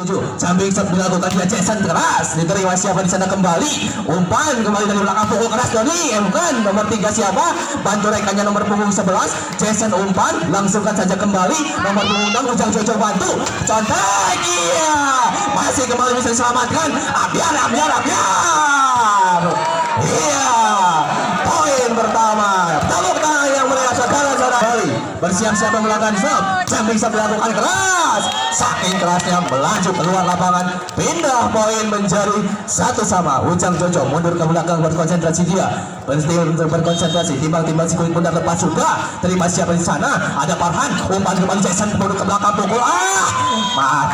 Jumping shot dilakukan oleh Jason keras. Diterima siapa di sana kembali. Umpan kembali dari belakang pukul keras Doni. Bukan nomor 3 siapa? Bantu rekannya nomor punggung 11. Jason umpan langsungkan saja kembali. Nomor punggung 6 Ujang Jojo bantu. Contek. Iya. Masih kembali bisa diselamatkan. Abiar. Iya. Poin pertama. Tepuk tangan yang meriah saudara-saudara. Bersiap-siap melakukan serve. Jumping shot dilakukan keras. Saking kerasnya melaju keluar lapangan. Pindah poin menjadi 1-1. Ujang Jojo mundur ke belakang berkonsentrasi dia. Penting untuk berkonsentrasi. Timbang-timbang si kulit bundar lepas sudah. Terima siapa di sana? Ada Farhan. Umpan kembali Jason mundur ke belakang pukul.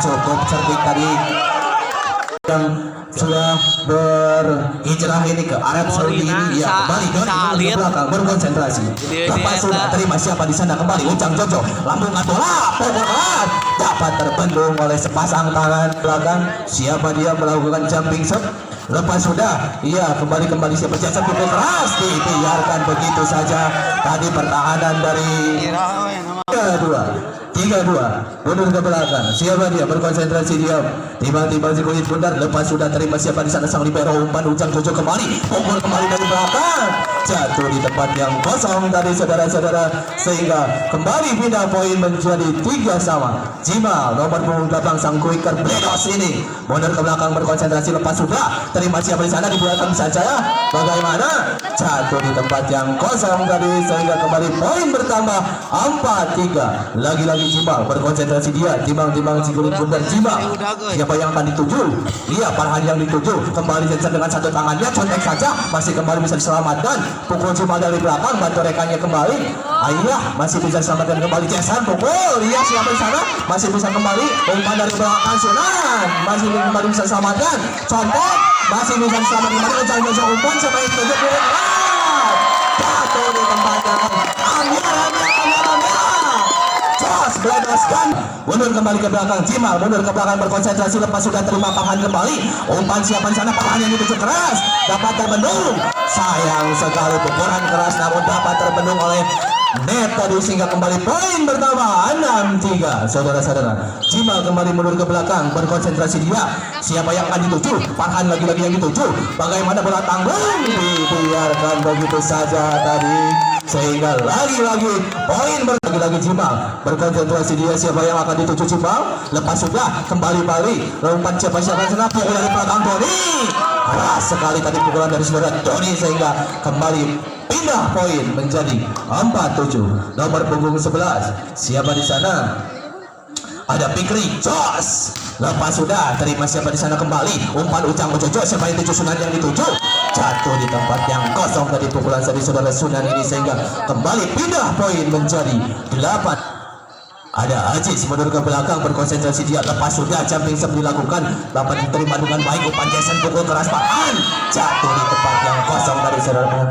Cukup cerdik tadi. Yang sudah berhijrah ini ke Arab Saudi ini ya kembali ke belakang berkonsentrasi. Lepas sudah terima siapa di sana kembali Ujang Jojo lambungan bola pukul keras dapat terbendung oleh sepasang tangan belakang. Siapa dia melakukan jumping shot. Lepas sudah iya kembali siapa jasa pukul keras dibiarkan begitu saja. Tadi pertahanan dari 3-2 mundur ke belakang. Siapa dia berkonsentrasi dia. Tiba-tiba si kulit bundar lepas sudah terima siapa di sana sang libero umpan Ujang Jojo kembali pukul kembali dari belakang jatuh di tempat yang kosong tadi saudara-saudara sehingga kembali pindah poin menjadi 3-3. Jimal nomor punggung belakang sang quicker Bledos ini mundur ke belakang berkonsentrasi lepas sudah terima siapa di sana dibuatkan saja bagaimana jatuh di tempat yang kosong tadi sehingga kembali poin bertambah 4-3. Lagi-lagi Jimal berkonsentrasi dia timbang-timbang si kulit bundar Jimal. Siapa yang akan dituju? Iya Farhan yang dituju. Kembali Jensen dengan satu tangannya contek saja masih kembali bisa diselamatkan. Pukul Jimal dari belakang bantu rekannya kembali. Ayah masih bisa diselamatkan kembali Jensen pukul. Iya siapa di sana? Masih bisa kembali umpan dari belakang Sunan. Masih kembali bisa diselamatkan. Contek masih bisa diselamatkan kembali Ujang Jojo umpan siapa yang dituju pukul. Jatuh di tempat yang Bledoskan mundur kembali ke belakang. Jimal mundur ke belakang berkonsentrasi lepas sudah terima Farhan kembali. Umpan siapa di sana? Farhan yang dituju keras dapat terbendung. Sayang sekali pukulan keras namun dapat terbendung oleh net tadi sehingga kembali poin bertambah 6-3. Saudara-saudara, Jimal kembali mundur ke belakang berkonsentrasi dia. Siapa yang akan dituju? Farhan lagi-lagi yang dituju. Bagaimana bola tanggung dibiarkan begitu saja tadi sehingga lagi-lagi poin lagi Jimal berkonsentrasi dia. Siapa yang akan dituju Jimal? Lepas sudah kembali umpan siapa sana pukul dari belakang Doni. Keras sekali tadi pukulan dari saudara Doni sehingga kembali pindah poin menjadi 4-7. Nomor punggung 11 siapa di sana? Ada Pikri Jos. Lepas sudah terima siapa di sana kembali umpan Ujang Jojo. Siapa yang dituju? Sunan yang dituju jatuh di tempat yang kosong tadi pukulan dari saudara Sunan ini sehingga kembali pindah poin menjadi 8. Ada Aziz mundur ke belakang berkonsentrasi dia. Lepas sudah jumping shot dilakukan dapat diterima dengan baik umpan Jason pukul keras Farhan jatuh di tempat yang kosong dari saudara.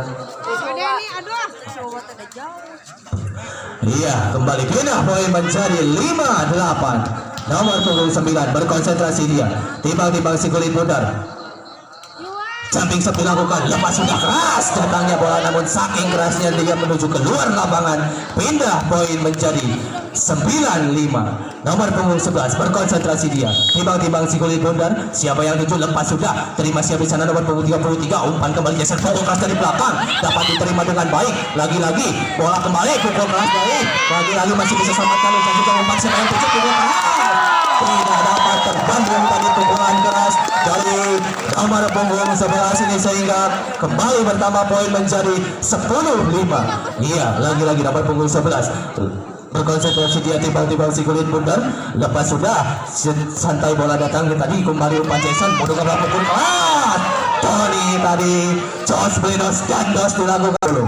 Iya kembali pindah poin menjadi 5-8. Nomor punggung 9 berkonsentrasi dia. Timbang-timbang si kulit bundar. Jumping shot dilakukan lepas sudah keras datangnya bola namun saking kerasnya dia menuju keluar lapangan. Pindah poin menjadi 9-5. Nomor punggung 11 berkonsentrasi dia. Timbang-timbang si kulit bundar. Siapa yang tuju? Lepas sudah terima siapa di sana nomor punggung 33. Umpan kembali Jason pukul keras dari belakang dapat diterima dengan baik. Lagi-lagi bola kembali pukul keras dari lagi-lagi masih bisa selamatkan Ujang Jojo umpan siapa yang tuju pukul keras tidak dapat terbendung tadi pukulan keras dari nomor punggung 11 ini sehingga kembali bertambah poin menjadi 10-5. Iya lagi-lagi nomor punggung 11 berkonsentrasi dia. Tiba-tiba si kulit bundar lepas sudah santai bola datang tadi kembali umpan Jason mundur ke belakang pukul keras Tony tadi Jos Bledos dan Dos dilakukan dulu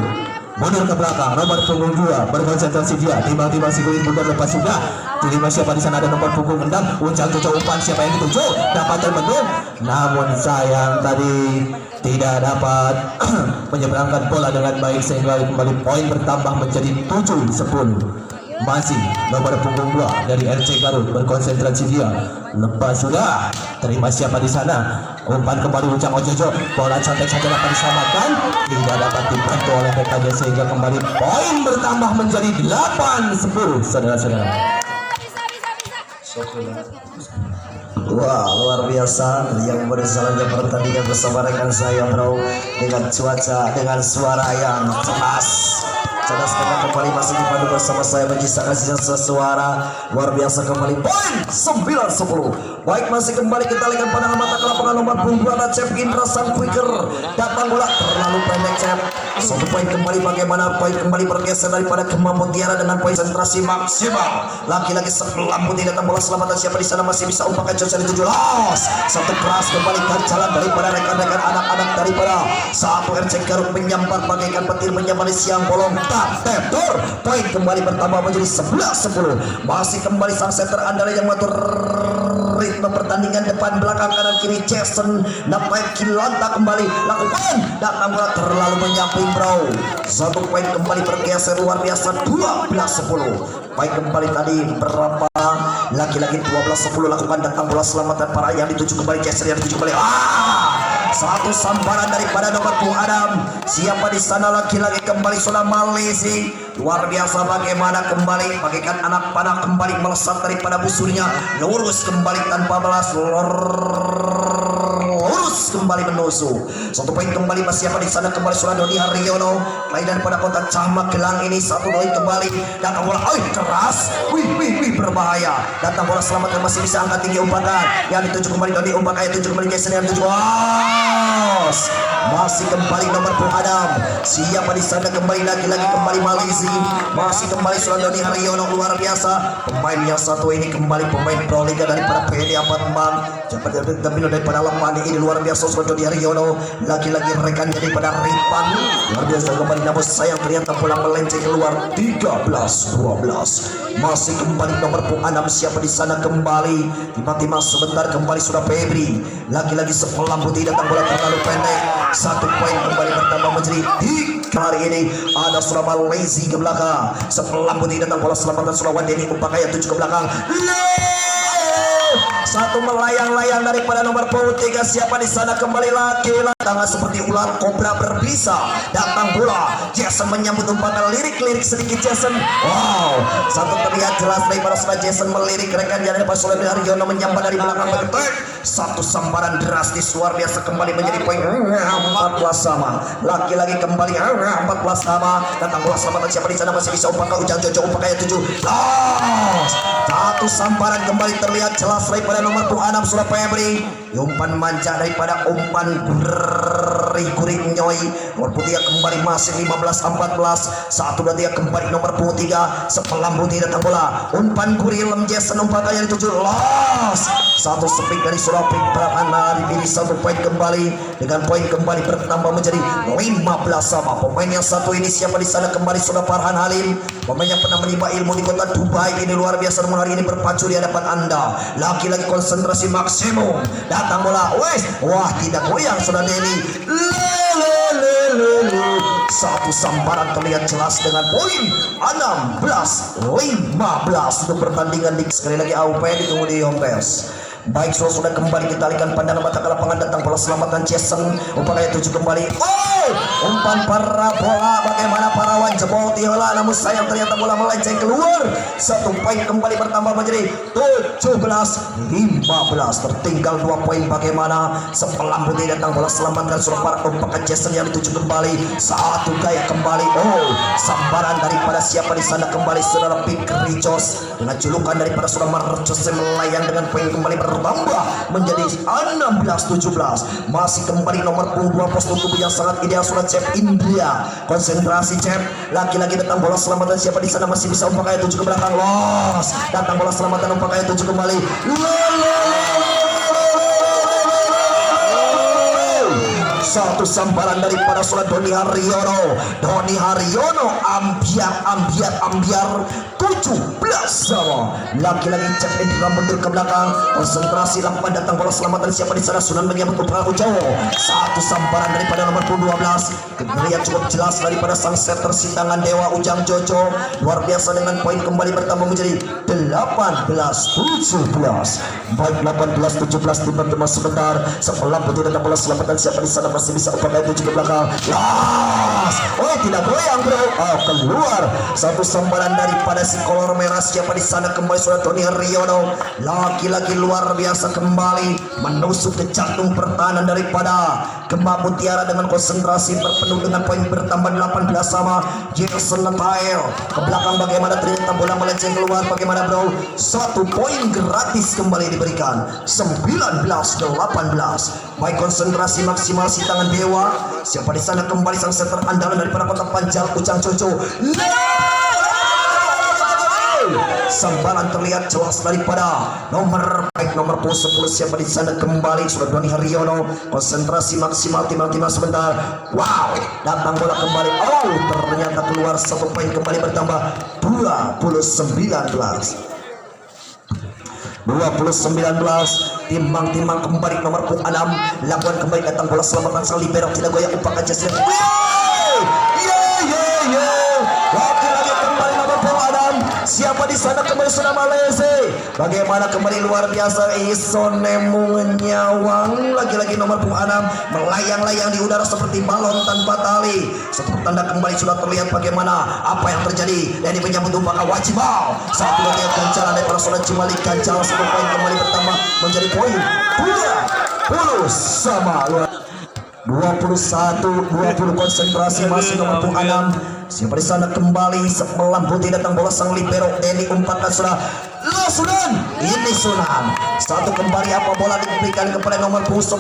mundur ke belakang. Nomor punggung 2 berkonsentrasi dia. Tiba-tiba si kulit bundar lepas sudah terima siapa di sana ada nomor punggung 6 Ujang Jojo umpan siapa yang dituju dapat terbendung namun sayang tadi tidak dapat menyeberangkan bola dengan baik sehingga kembali poin bertambah menjadi 7-10. Masih nomor punggung 2 dari RC Garut berkonsentrasi dia. Lepas sudah terima siapa di sana umpan kembali Ujang Jojo bola contek saja dapat diselamatkan tidak dapat dibantu oleh rekannya sehingga kembali poin bertambah menjadi 8-10. Saudara-saudara Wah, luar biasa yang berjalannya pertandingan bersama rekan saya bro, dengan cuaca, dengan suara yang cerdas kita kembali masih dipandu bersama saya menyisakan sisa suara luar biasa kembali poin 9-10. Baik, masih kembali kita lihat pandangan mata ke lapangan nomor 22 ada Cep Indra sang quicker, datang bola terlalu pendek Cep. Satu poin kembali, bagaimana poin kembali bergeser daripada Kemang Mutiara dengan konsentrasi maksimal. Lagi-lagi sebelah putih datang bola selamatan, siapa di sana masih bisa umpakan Johnson itu jelas. Satu keras kembali jalan daripada rekan-rekan anak-anak daripada satu RC Garut menyambar bagaikan petir menyambar siang bolong Teptor. Poin kembali bertambah menjadi 11-10. Masih kembali sang center andalan yang mengatur ritme pertandingan depan belakang kanan kiri. Jason dapat kilanta kembali lakukan datang bola terlalu menyamping bro. Satu poin kembali bergeser luar biasa 12-10. Poin kembali tadi berapa? Lagi-lagi 12-10 lakukan datang bola selamatan para yang dituju kembali Jason yang dituju kembali. Satu sambaran daripada nomor Bung Adam. Siapa di sana lagi-lagi kembali sudah Malezi. Luar biasa bagaimana kembali bagaikan anak panah kembali melesat daripada busurnya. Lurus kembali tanpa balas. Lurus kembali menusuk. Satu poin kembali masih siapa di sana kembali sudah Doni Haryono. Lain daripada kota Cahma Gelang ini satu poin kembali. Datang bola keras. Wih berbahaya. Datang bola selamatkan masih bisa angkat tinggi umpan. Yang dituju kembali Doni umpan ayat tujuh kembali Jason yang tujuh. Masih kembali nomor Bung Adam. Siapa di sana kembali lagi-lagi kembali Malaysia. Masih kembali Sulandoni Haryono luar biasa. Pemain yang satu ini kembali pemain Pro Liga daripada PD Apartemen. Cepat daripada lapangan ini luar biasa Sulandoni Haryono. Lagi-lagi rekan daripada Ripan. Luar biasa kembali namun sayang ternyata pulang melenceng keluar 13-12. Masih kembali nomor Bung Adam. Siapa di sana kembali tiba-tiba sebentar kembali sudah Febri. Lagi-lagi sepelam putih datang bola terlalu pendek. Satu poin kembali bertambah menjadi 3. Hari ini ada Surabaya Lazy ke belakang. Sepelam putih datang bola selamatan Surabaya Denny Upakaya 7 ke belakang. Satu melayang-layang daripada nomor 3. Siapa di sana kembali lagi tangan seperti ular kobra berbisa. Datang bola Jason menyambut umpatan lirik-lirik sedikit Jason. Wow, satu terlihat jelas daripada sudah Jason melirik rekan dari Pak Suleman Haryono menyambar dari belakang betul. Satu sambaran drastis luar biasa kembali menjadi poin 14 sama. Lagi-lagi kembali 14 sama. Datang bola selamatan siapa di sana masih bisa umpaka Ujang Jojo umpakaya 7. Satu sambaran kembali terlihat jelas daripada nomor Bung Adam sudah Febri. Umpan manja daripada umpan gurih nyoy. Nomor putih kembali masih 15-14. Satu dan tiga kembali nomor 3. Sepelam putih datang bola. Umpan gurih lem Jason umpakaya 7. Los. Satu sepik dari Surapik Pratana dipilih satu poin kembali dengan poin kembali bertambah menjadi 15 sama. Pemain yang satu ini siapa di sana kembali sudah Farhan Halim. Pemain yang pernah menimba ilmu di kota Dubai ini luar biasa namun hari ini berpacu di hadapan Anda. Lagi-lagi konsentrasi maksimum. Datang bola. Wah tidak goyang sudah Denny. Satu sambaran terlihat jelas dengan poin 16-15 untuk pertandingan di sekali lagi AUP ditunggu di home base. Baik, sudah kembali kita alihkan pandangan mata ke lapangan. Datang bola selamatan Jason umpakanya 7 kembali. Umpan para bola bagaimana parawan jebol tiola namun sayang ternyata bola melenceng keluar. Satu poin kembali bertambah menjadi 17-15. Tertinggal 2 poin bagaimana sepelam putih datang bola selamatkan sudah para umpakan Jason yang dituju kembali. Satu gaya kembali. Sambaran daripada siapa di sana kembali saudara Pikri Jos dengan julukan daripada saudara Marcos melayang dengan poin kembali bertambah menjadi 16-17. Masih kembali nomor 22 pos tubuh yang sangat ideal sudah Cep India. Konsentrasi Cep. Lagi-lagi datang bola selamatan siapa di sana masih bisa umpakaya 7 ke belakang. Los. Datang bola selamatan umpakaya 7 kembali. Satu sambaran daripada surat Doni Haryono. Doni Haryono ambiar 17 sama. Lagi-lagi Cep Indra mundur ke belakang. Konsentrasi lakukan datang bola selamatan siapa di sana Sunan menyambut Prabu Jawa. Satu sambaran daripada nomor 12. Terlihat cukup jelas daripada sang setter si tangan Dewa Ujang Jojo. Luar biasa dengan poin kembali bertambah menjadi 18-17. Baik 18-17 tiba-tiba sebentar. Sebelah putih datang bola selamatan siapa di sana masih bisa umpamanya tuju ke belakang. Las, oh tidak goyang bro, oh keluar. Satu sambaran daripada si kolor merah. Siapa di sana kembali sudah Doni Haryono. Lagi-lagi luar biasa kembali menusuk ke jantung pertahanan daripada Gema Mutiara dengan konsentrasi berpenuh dengan poin bertambah 18 sama Jason Natail. Ke belakang bagaimana ternyata bola melenceng keluar, bagaimana bro? 1 poin gratis kembali diberikan. 19-18. Baik, konsentrasi maksimal si tangan dewa. Siapa di sana kembali sang setter andalan daripada Kota Panjal Ujang Coco. Sambaran terlihat jelas daripada nomor 10 siapa di sana kembali sudah Doni Haryono. Konsentrasi maksimal timbang-timbang sebentar. Wow, datang bola kembali. Oh, ternyata keluar 1 poin kembali bertambah 20-19. Timbang-timbang kembali nomor 6. Lakukan kembali datang bola selamatan sang libero tidak goyang umpan aja. Lagi-lagi kembali nomor 6. Siapa di sana kembali sudah Malaysia. Bagaimana kembali luar biasa Isonemu Nyawang. Lagi-lagi nomor 6 melayang-layang di udara seperti balon tanpa tali. Seperti tanda kembali sudah terlihat bagaimana apa yang terjadi. Dan menyambut umpan Wajibal. Satu lagi kancaran daripada Solan Cimali. Kancal 1 poin kembali bertambah menjadi poin 20 sama 21-20. Konsentrasi masih nomor 6. Siapa di sana kembali melambuti datang bola sang libero Deni umpankan sudah Sunan. Ini Sunan. Satu kembali apa bola diberikan kepada nomor 11.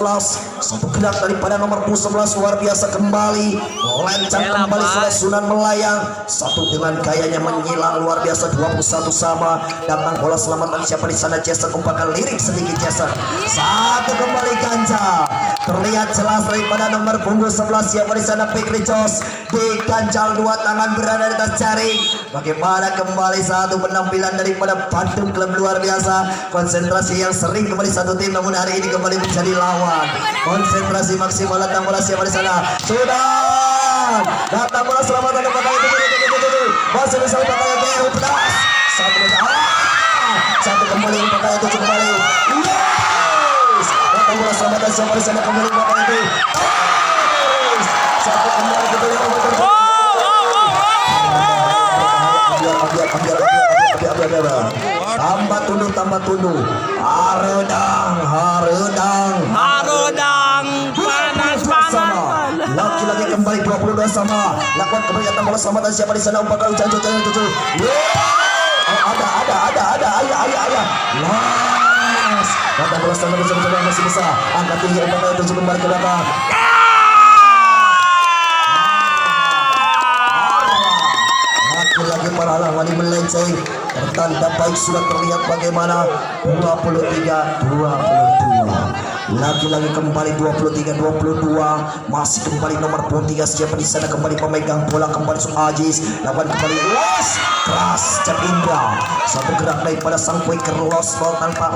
Satu gerak daripada nomor 11 luar biasa kembali melencang kembali sudah Sunan melayang. Satu dengan gayanya menyilang luar biasa 21 sama. Datang bola selamatan siapa di sana Jason umpankan lirik sedikit Jason. Satu kembali ganja. Terlihat jelas daripada nomor punggung 11 siapa di sana Fikri Jos di ganjal 2 tangan berada di atas jaring. Bagaimana kembali satu penampilan daripada Bandung klub luar biasa. Konsentrasi yang sering kembali satu tim namun hari ini kembali menjadi lawan. Konsentrasi maksimal datang bola siapa di sana? Sudah datang bola selamatan kepada itu. Masih bisa pakai yang pedas. Satu kembali pakai itu kembali. Datang bola selamatan siapa di sana kembali pakai itu. Satu kembali ke bawah. Tambah tunduk haredang panas. Lagi-lagi kembali 22 sama. Lakukan kembali datang bola selamatan siapa di sana umpan Ujang Coco. Ada ayah. Las. Datang bola selamatan masih bisa. Angkat tinggi umpan Ujang kembali ke belakang. Lagi para lawan melenceng. Pertanda baik sudah terlihat bagaimana 23-22. Lagi-lagi kembali 23-22. Masih kembali nomor 3 siapa di sana kembali pemegang bola kembali Aziz. Lawan kembali los keras Cep Indra. Satu gerak daripada sang quicker los tanpa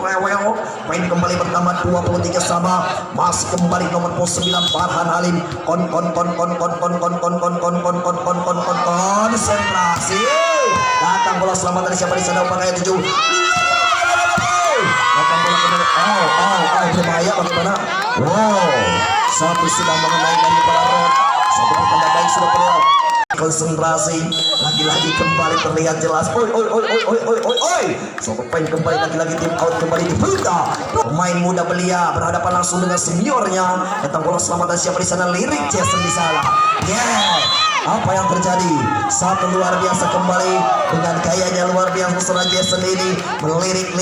rewel. Main kembali bertambah 23 sama. Masih kembali nomor 9 Farhan Halim. Konsentrasi. Datang bola selamat dari siapa di sana pakai 7. Datang bola kembali. Berbahaya bagaimana? Wow. Satu sudah mengenai dari para Rod. Satu pertanda baik sudah terlihat. Konsentrasi lagi-lagi kembali terlihat jelas. Oi. So pemain kembali lagi-lagi tim out kembali dibuka. Pemain muda belia berhadapan langsung dengan seniornya. Datang bola selamatan siapa di sana lirik Jason di sana. Apa yang terjadi? Satu luar biasa kembali dengan gayanya luar biasa seorang Jason ini melirik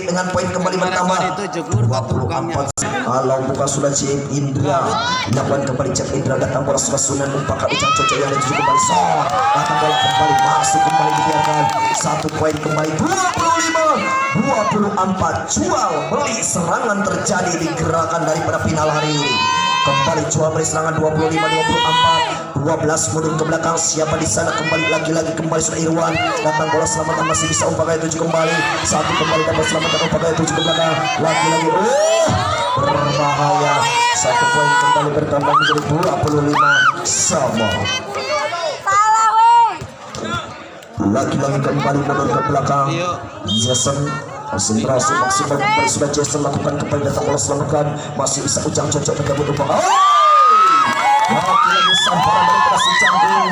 dengan poin kembali bertambah 24. Kalau bukan sudah Cep Indra, lakukan kembali Cep Indra datang bola sudah Sunan umpaka Ujang Coco yang dituju kembali Son. Datang bola kembali masuk kembali dibiarkan 1 poin kembali 25-24. Jual beli serangan terjadi di gerakan daripada final hari ini. Kembali jual beli serangan 25-24. 12 mundur ke belakang siapa di sana kembali lagi-lagi kembali sudah Irwan. Datang bola selamatan masih bisa umpaka 7 kembali. 1 kembali dapat selamatan umpaka 7 ke belakang. Lagi-lagi berbahaya. 1 poin kembali bertambah menjadi 25 sama. Lagi-lagi kembali mundur ke belakang. Jason konsentrasi maksimal kembali sudah Jason lakukan kembali datang bola selamatkan masih bisa Ujang cocok menyambut umpan. Lagi samparan daripada si Canggung.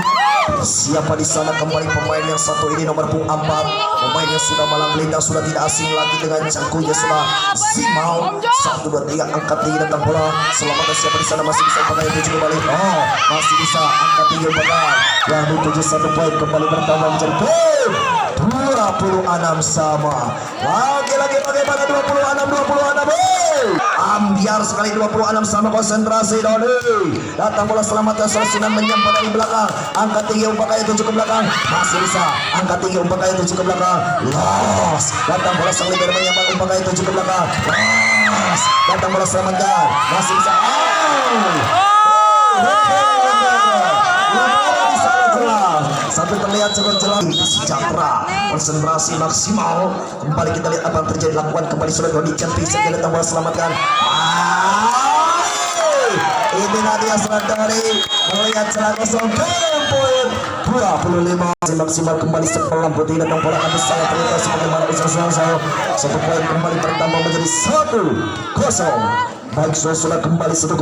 Siapa di sana kembali pemain yang satu ini nomor punggung 4, pemain yang sudah malang melintang sudah tidak asing lagi dengan cangkungnya sudah Zimal. 1 2 3 angkat tinggi datang bola selamatkan siapa di sana masih bisa pakai tuju kembali. Masih bisa angkat tinggi pakai yang dituju 1 poin kembali bertambah menjadi poin 26 sama. Lagi-lagi bagaimana 26 ambiar sekali 26 sama konsentrasi Doni. Datang bola selamatkan Sunan menyampai dari belakang. Angkat tinggi umpan kaya tuju ke belakang. Masih bisa angkat tinggi umpan kaya tuju ke belakang. Los. Datang bola sang libero menyampai umpan kaya tuju ke belakang. Los. Datang bola selamatkan. Masih bisa. Sampai terlihat cukup jelas sejahtera konsentrasi maksimal. Kembali kita lihat apa yang terjadi lakukan kembali sudah Doni Cantik saja datang bola selamatkan. Ini Nadia Sradari melihat celah kosong poin 25 maksimal kembali sepelan putih datang bola akan sangat terlihat sebagaimana usaha 1 poin kembali bertambah menjadi 1-0. Baik sudah kembali 1-0.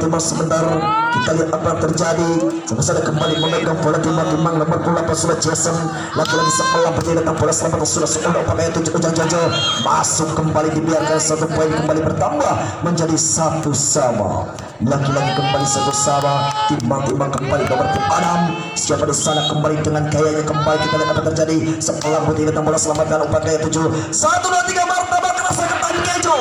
Timbang sebentar kita lihat apa yang terjadi. Sampai kembali memegang bola timbang nomor 8 sudah Jason lagi-lagi sepelan putih datang bola selamat sudah sekolah pakai 7 Ujang Jojo masuk kembali dibiarkan 1 poin kembali bertambah menjadi 1 sama. Lagi-lagi kembali 1 sama. Timbang kembali nomor 6 siapa di sana kembali dengan gayanya kembali kita lihat apa terjadi. Sepelan putih datang bola selamatkan umpan gaya 7 1 2 3 martabak kerasa ketan keju.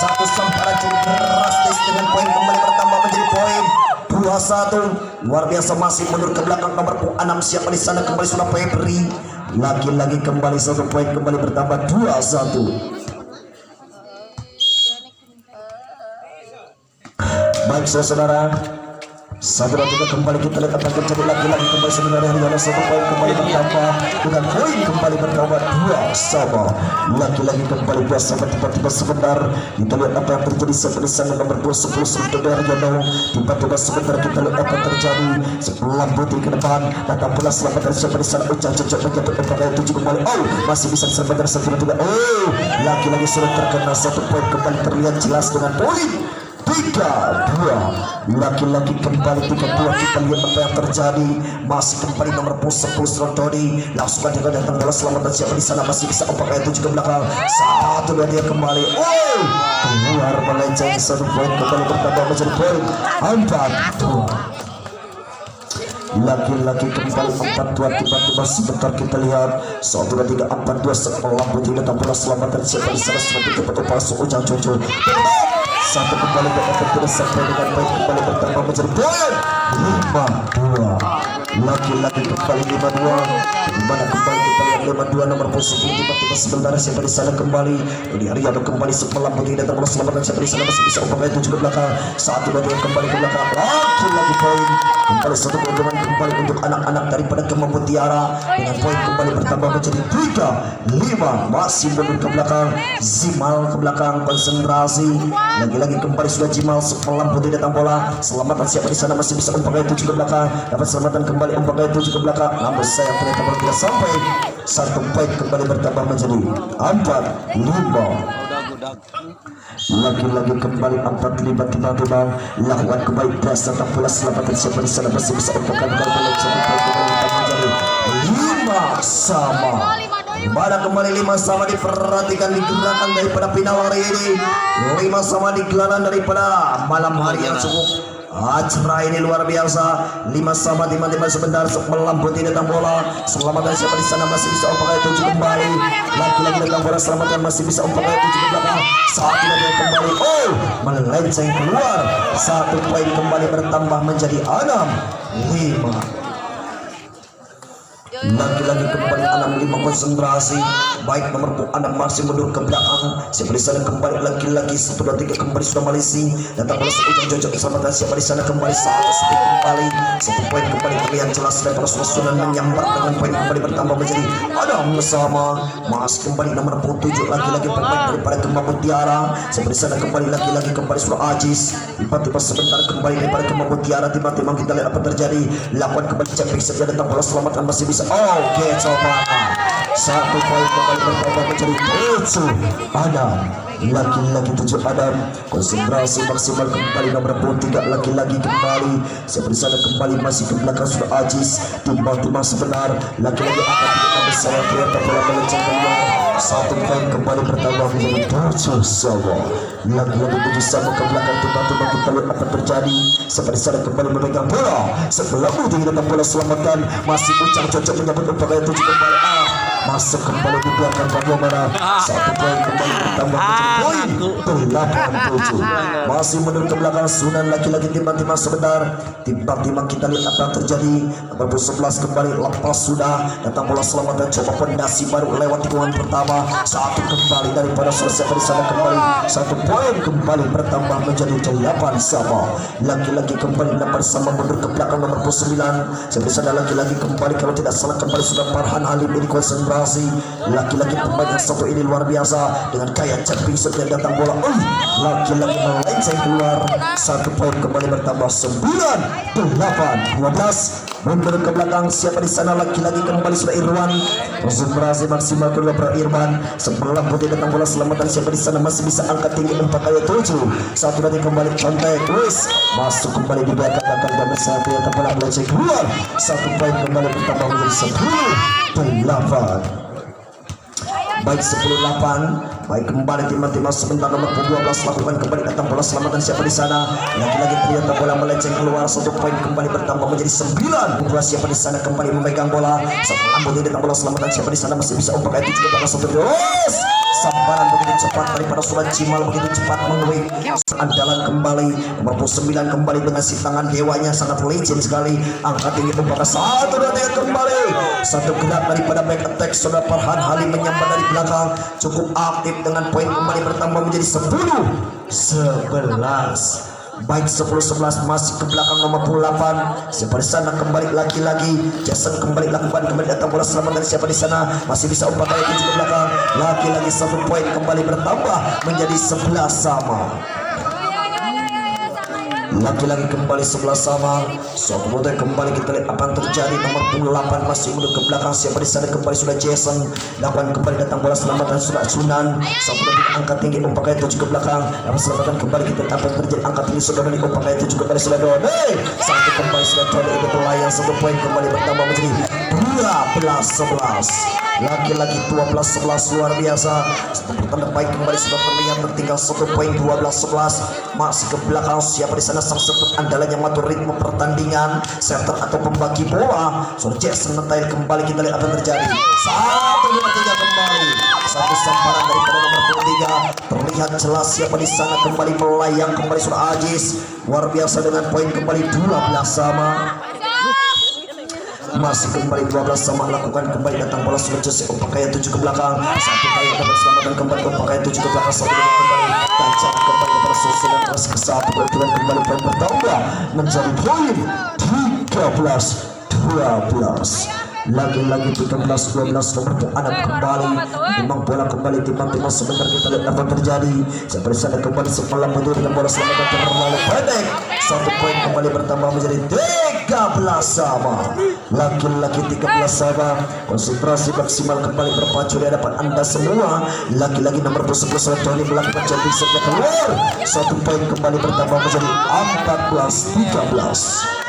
1 samparan cukup drastis dengan poin kembali bertambah menjadi poin 21. Luar biasa masih mundur ke belakang nomor 6 siapa di sana kembali sudah Febri. Lagi-lagi kembali 1 poin kembali bertambah 21. Baik saudara 1 2 3 kembali kita lihat apa yang terjadi lagi-lagi kembali sebenarnya Riana 1 poin kembali bertambah dengan poin kembali bertambah 2 sama. Lagi-lagi kembali 2 sama tiba-tiba sebentar kita lihat apa yang terjadi seperti sana nomor 2 10 saudara Riana. Tiba-tiba sebentar kita lihat apa yang terjadi sebelah putih ke depan datang bola selamatkan siapa di sana Ujang cocok menyebut kepada 7 kembali masih bisa selamatkan 1 2 lagi-lagi sudah terkena 1 poin kembali terlihat jelas dengan poin 3-2. Lagi-lagi kembali 3-2 kita lihat apa yang terjadi masih kembali nomor 10 Tony langsung aja datang bola selamatkan siapa di sana masih bisa umpan kaya 7 ke belakang 1 2 dia kembali keluar melenceng 1 poin kembali bertambah menjadi poin 4-2. Lagi-lagi kembali 4-2 tiba-tiba sebentar kita lihat 1 2 3 4-2 sekolah putih datang bola selamatkan siapa di sana seperti cepat pasuk Ujang Jojo 1 kembali berkata sampai dengan baik kembali bertambah menjadi poin 5-2. Lagi-lagi kembali 5-2 dimana kembali kita lihat 5-2 nomor 10 tiba-tiba sebentar siapa di sana kembali ini Ariado kembali sepelan putih datang bola selamatkan siapa di sana masih bisa umpan 7 ke belakang 1 2 kembali ke belakang lagi poin kembali 1 poin kembali untuk anak-anak daripada Kemang Mutiara dengan poin kembali bertambah menjadi 3-5 masih mundur ke belakang Zimal ke belakang konsentrasi lagi-lagi kembali sudah Jimal sepelan putih datang bola selamatkan siapa di sana masih bisa umpan 7 ke belakang dapat selamatkan kembali umpan 7 ke belakang namun sayang ternyata bola tidak sampai 1 poin kembali bertambah menjadi 4-5. Lagi-lagi kembali 4-5 tiba-tiba lakukan kembali dasar tak pula selamatkan siapa di sana masih bisa umpakan kembali 1 poin kembali menjadi 5 sama. Pada kembali 5 sama diperhatikan di gerakan daripada final hari ini 5 sama di gelaran daripada malam hari yang cukup acara ini luar biasa 5 sama tiba-tiba sebentar melamputi datang bola selamatkan siapa di sana masih bisa umpan 7 kembali lagi-lagi datang bola selamatkan masih bisa umpan 7 ke belakang 1 lagi kembali melenceng keluar 1 poin kembali bertambah menjadi 6-5. Lagi-lagi kembali 6-5 konsentrasi baik nomor 6 masih mundur ke belakang siapa di sana kembali lagi-lagi 1 2 3 kembali sudah Malisi datang bola Ujang Jojo kesempatan siapa di sana kembali 1 kembali 1 poin kembali terlihat jelas dan terus Sunan menyambar dengan poin kembali bertambah menjadi Adam sama masih kembali nomor 7 lagi-lagi pemain daripada Kemang Mutiara siapa di sana kembali lagi-lagi kembali sudah Ajis tiba-tiba sebentar kembali daripada Kemang Mutiara tiba-tiba kita lihat apa terjadi lakukan kembali Cepik saja datang bola selamatkan masih bisa Oke, coba satu poin kembali bertambah menjadi 7 Adam. Laki-laki 7 Adam, konsentrasi maksimal kembali nomor 3 laki-laki kembali seperti sana kembali masih ke belakang sudah Ajis timbang-timbang sebenar laki-laki akan tidak bersama ternyata bola melecet keluar. Satu poin kembali bertambah menjadi 7 sama. Laki-laki 7 sama ke belakang timbang-timbang kita lihat apa terjadi seperti sana kembali memegang bola sebelah putih datang bola selamatan masih ucap cocok menyambut upaya 7 kembali masuk kembali di belakang bagaimana satu poin kembali bertambah menjadi poin 8-7 masih mundur ke belakang Sunan laki-laki timbang-timbang sebentar timbang-timbang kita lihat apa yang terjadi nomor 11 kembali lepas sudah datang bola selamatan coba pondasi baru lewat tikungan pertama satu kembali daripada selesai dari sana kembali satu poin kembali bertambah menjadi 8 sama. Laki-laki kembali dapat bersama mundur ke belakang nomor 9 seperti sana laki-laki kembali kalau tidak salah kembali sudah Farhan Halim ini konsentrasi laki-laki pemain yang satu ini luar biasa dengan gaya jumping shot yang datang bola laki-laki melenceng keluar satu poin kembali bertambah 9-8 12 mundur ke belakang siapa di sana laki-laki kembali sudah Irwan konsentrasi maksimal kedua para Irwan sebelah putih datang bola selamatan siapa di sana masih bisa angkat tinggi 4 kali 7 satu lagi kembali contek Luis masuk kembali di belakang dan bersatu yang bola melecet keluar satu poin kembali bertambah menjadi 10-8 baik 10-8 baik kembali timah-timah sebentar nomor 12 lakukan kembali datang bola selamatan siapa di sana lagi-lagi ternyata bola meleceng keluar satu poin kembali bertambah menjadi 9 dua siapa di sana kembali memegang bola satu ambut datang bola selamatan siapa di sana masih bisa umpak itu juga bakal satu terus sambaran begitu cepat daripada Surat Cimal begitu cepat menguik andalan kembali nomor 9 kembali dengan si tangan dewanya sangat legend sekali angkat tinggi umpak satu dan tiga kembali satu gerak daripada back attack saudara Farhan Halim menyambar dari belakang cukup aktif dengan poin kembali bertambah menjadi 10-11 baik 10-11 masih ke belakang nomor 8 siapa di sana kembali lagi-lagi Jason kembali lakukan kembali datang bola selamat dan siapa di sana masih bisa umpan kali ke belakang lagi-lagi satu poin kembali bertambah menjadi 11 sama lagi-lagi kembali 11 sama suatu bola kembali kita lihat apa yang terjadi nomor 8 masih mundur ke belakang siapa di sana kembali sudah Jason lakukan kembali datang bola selamatan sudah Sunan satu lagi angkat tinggi umpan kali 7 ke belakang dapat selamatan kembali kita lihat apa yang terjadi angkat tinggi sudah dari umpan kali 7 kembali sudah Doni satu kembali sudah Doni itu pelayang satu poin kembali bertambah menjadi 12-11 lagi-lagi 12-11 luar biasa pertanda baik kembali sudah terlihat tertinggal satu poin 12-11 masih ke belakang siapa di sana sang sebut andalannya mengatur ritme pertandingan center atau pembagi bola so Jason mentail kembali kita lihat apa yang terjadi 1, 2, 3 kembali satu sambaran daripada nomor 3 terlihat jelas siapa di sana kembali melayang kembali sudah Ajis luar biasa dengan poin kembali 12 sama masih kembali 12 sama lakukan kembali datang bola sudah Jose umpakaya 7 ke belakang satu kali dapat selamatkan kembali umpakaya 7 ke belakang satu kali kembali tajam kembali kepada susunan terus ke satu kemudian kembali poin bertambah menjadi poin 13-12 lagi-lagi 13-12 nomor anak kembali memang bola kembali timbang-timbang sebentar kita lihat apa terjadi seperti sana kembali semalam mundur dengan bola selamatkan terlalu pendek satu poin kembali bertambah menjadi 13 sama laki-laki 13 sama konsentrasi maksimal kembali berpacu di hadapan anda semua laki-laki nomor 11 Tony melakukan jumping shotnya keluar satu poin kembali bertambah menjadi 14-13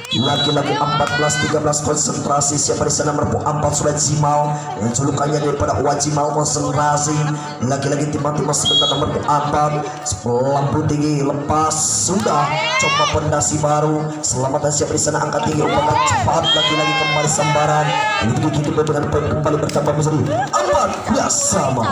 laki-laki 14-13 konsentrasi siapa di sana nomor 4 sudah Jimal yang julukannya daripada Wajimal konsentrasi laki-laki timbang-timbang sebentar nomor 4 lampu tinggi lepas sudah coba pondasi baru selamatan siapa di sana angkat tinggi umpan cepat laki-laki kembali sambaran ini begitu dengan poin kembali bertambah menjadi 14 sama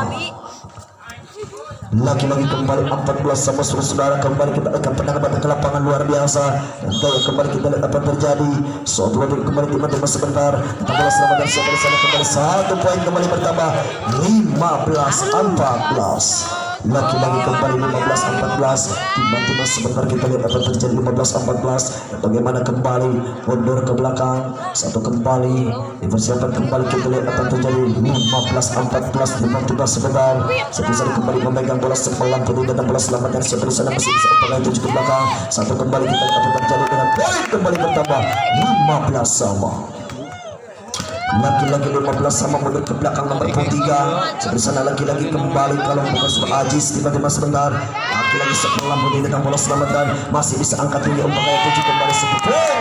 lagi-lagi kembali 14 sama saudara kembali kita akan penangkapan ke lapangan luar biasa dan kembali kita lihat apa terjadi suatu lagi kembali tiba-tiba sebentar bola selamatkan siapa di sana kembali satu poin kembali bertambah 15-14 lagi-lagi kembali 15-14 tiba-tiba sebentar kita lihat apa terjadi 15-14 bagaimana kembali mundur ke belakang satu kembali dipersiapkan kembali kita lihat apa terjadi 15-14 tiba-tiba sebentar sebentar kembali memegang bola sebelah putih dan bola selamatkan siapa di sana masih bisa umpan tuju ke belakang satu kembali kita lihat apa terjadi dengan poin kembali bertambah 15 sama laki-laki 15 sama mundur ke belakang nomor 23. Sebelah sana laki-lagi kembali kalau bukan Surah Aziz tiba-tiba sebentar laki-lagi sebelah putih dengan bola selamatkan masih bisa angkat tinggi untuk kaya 7 kembali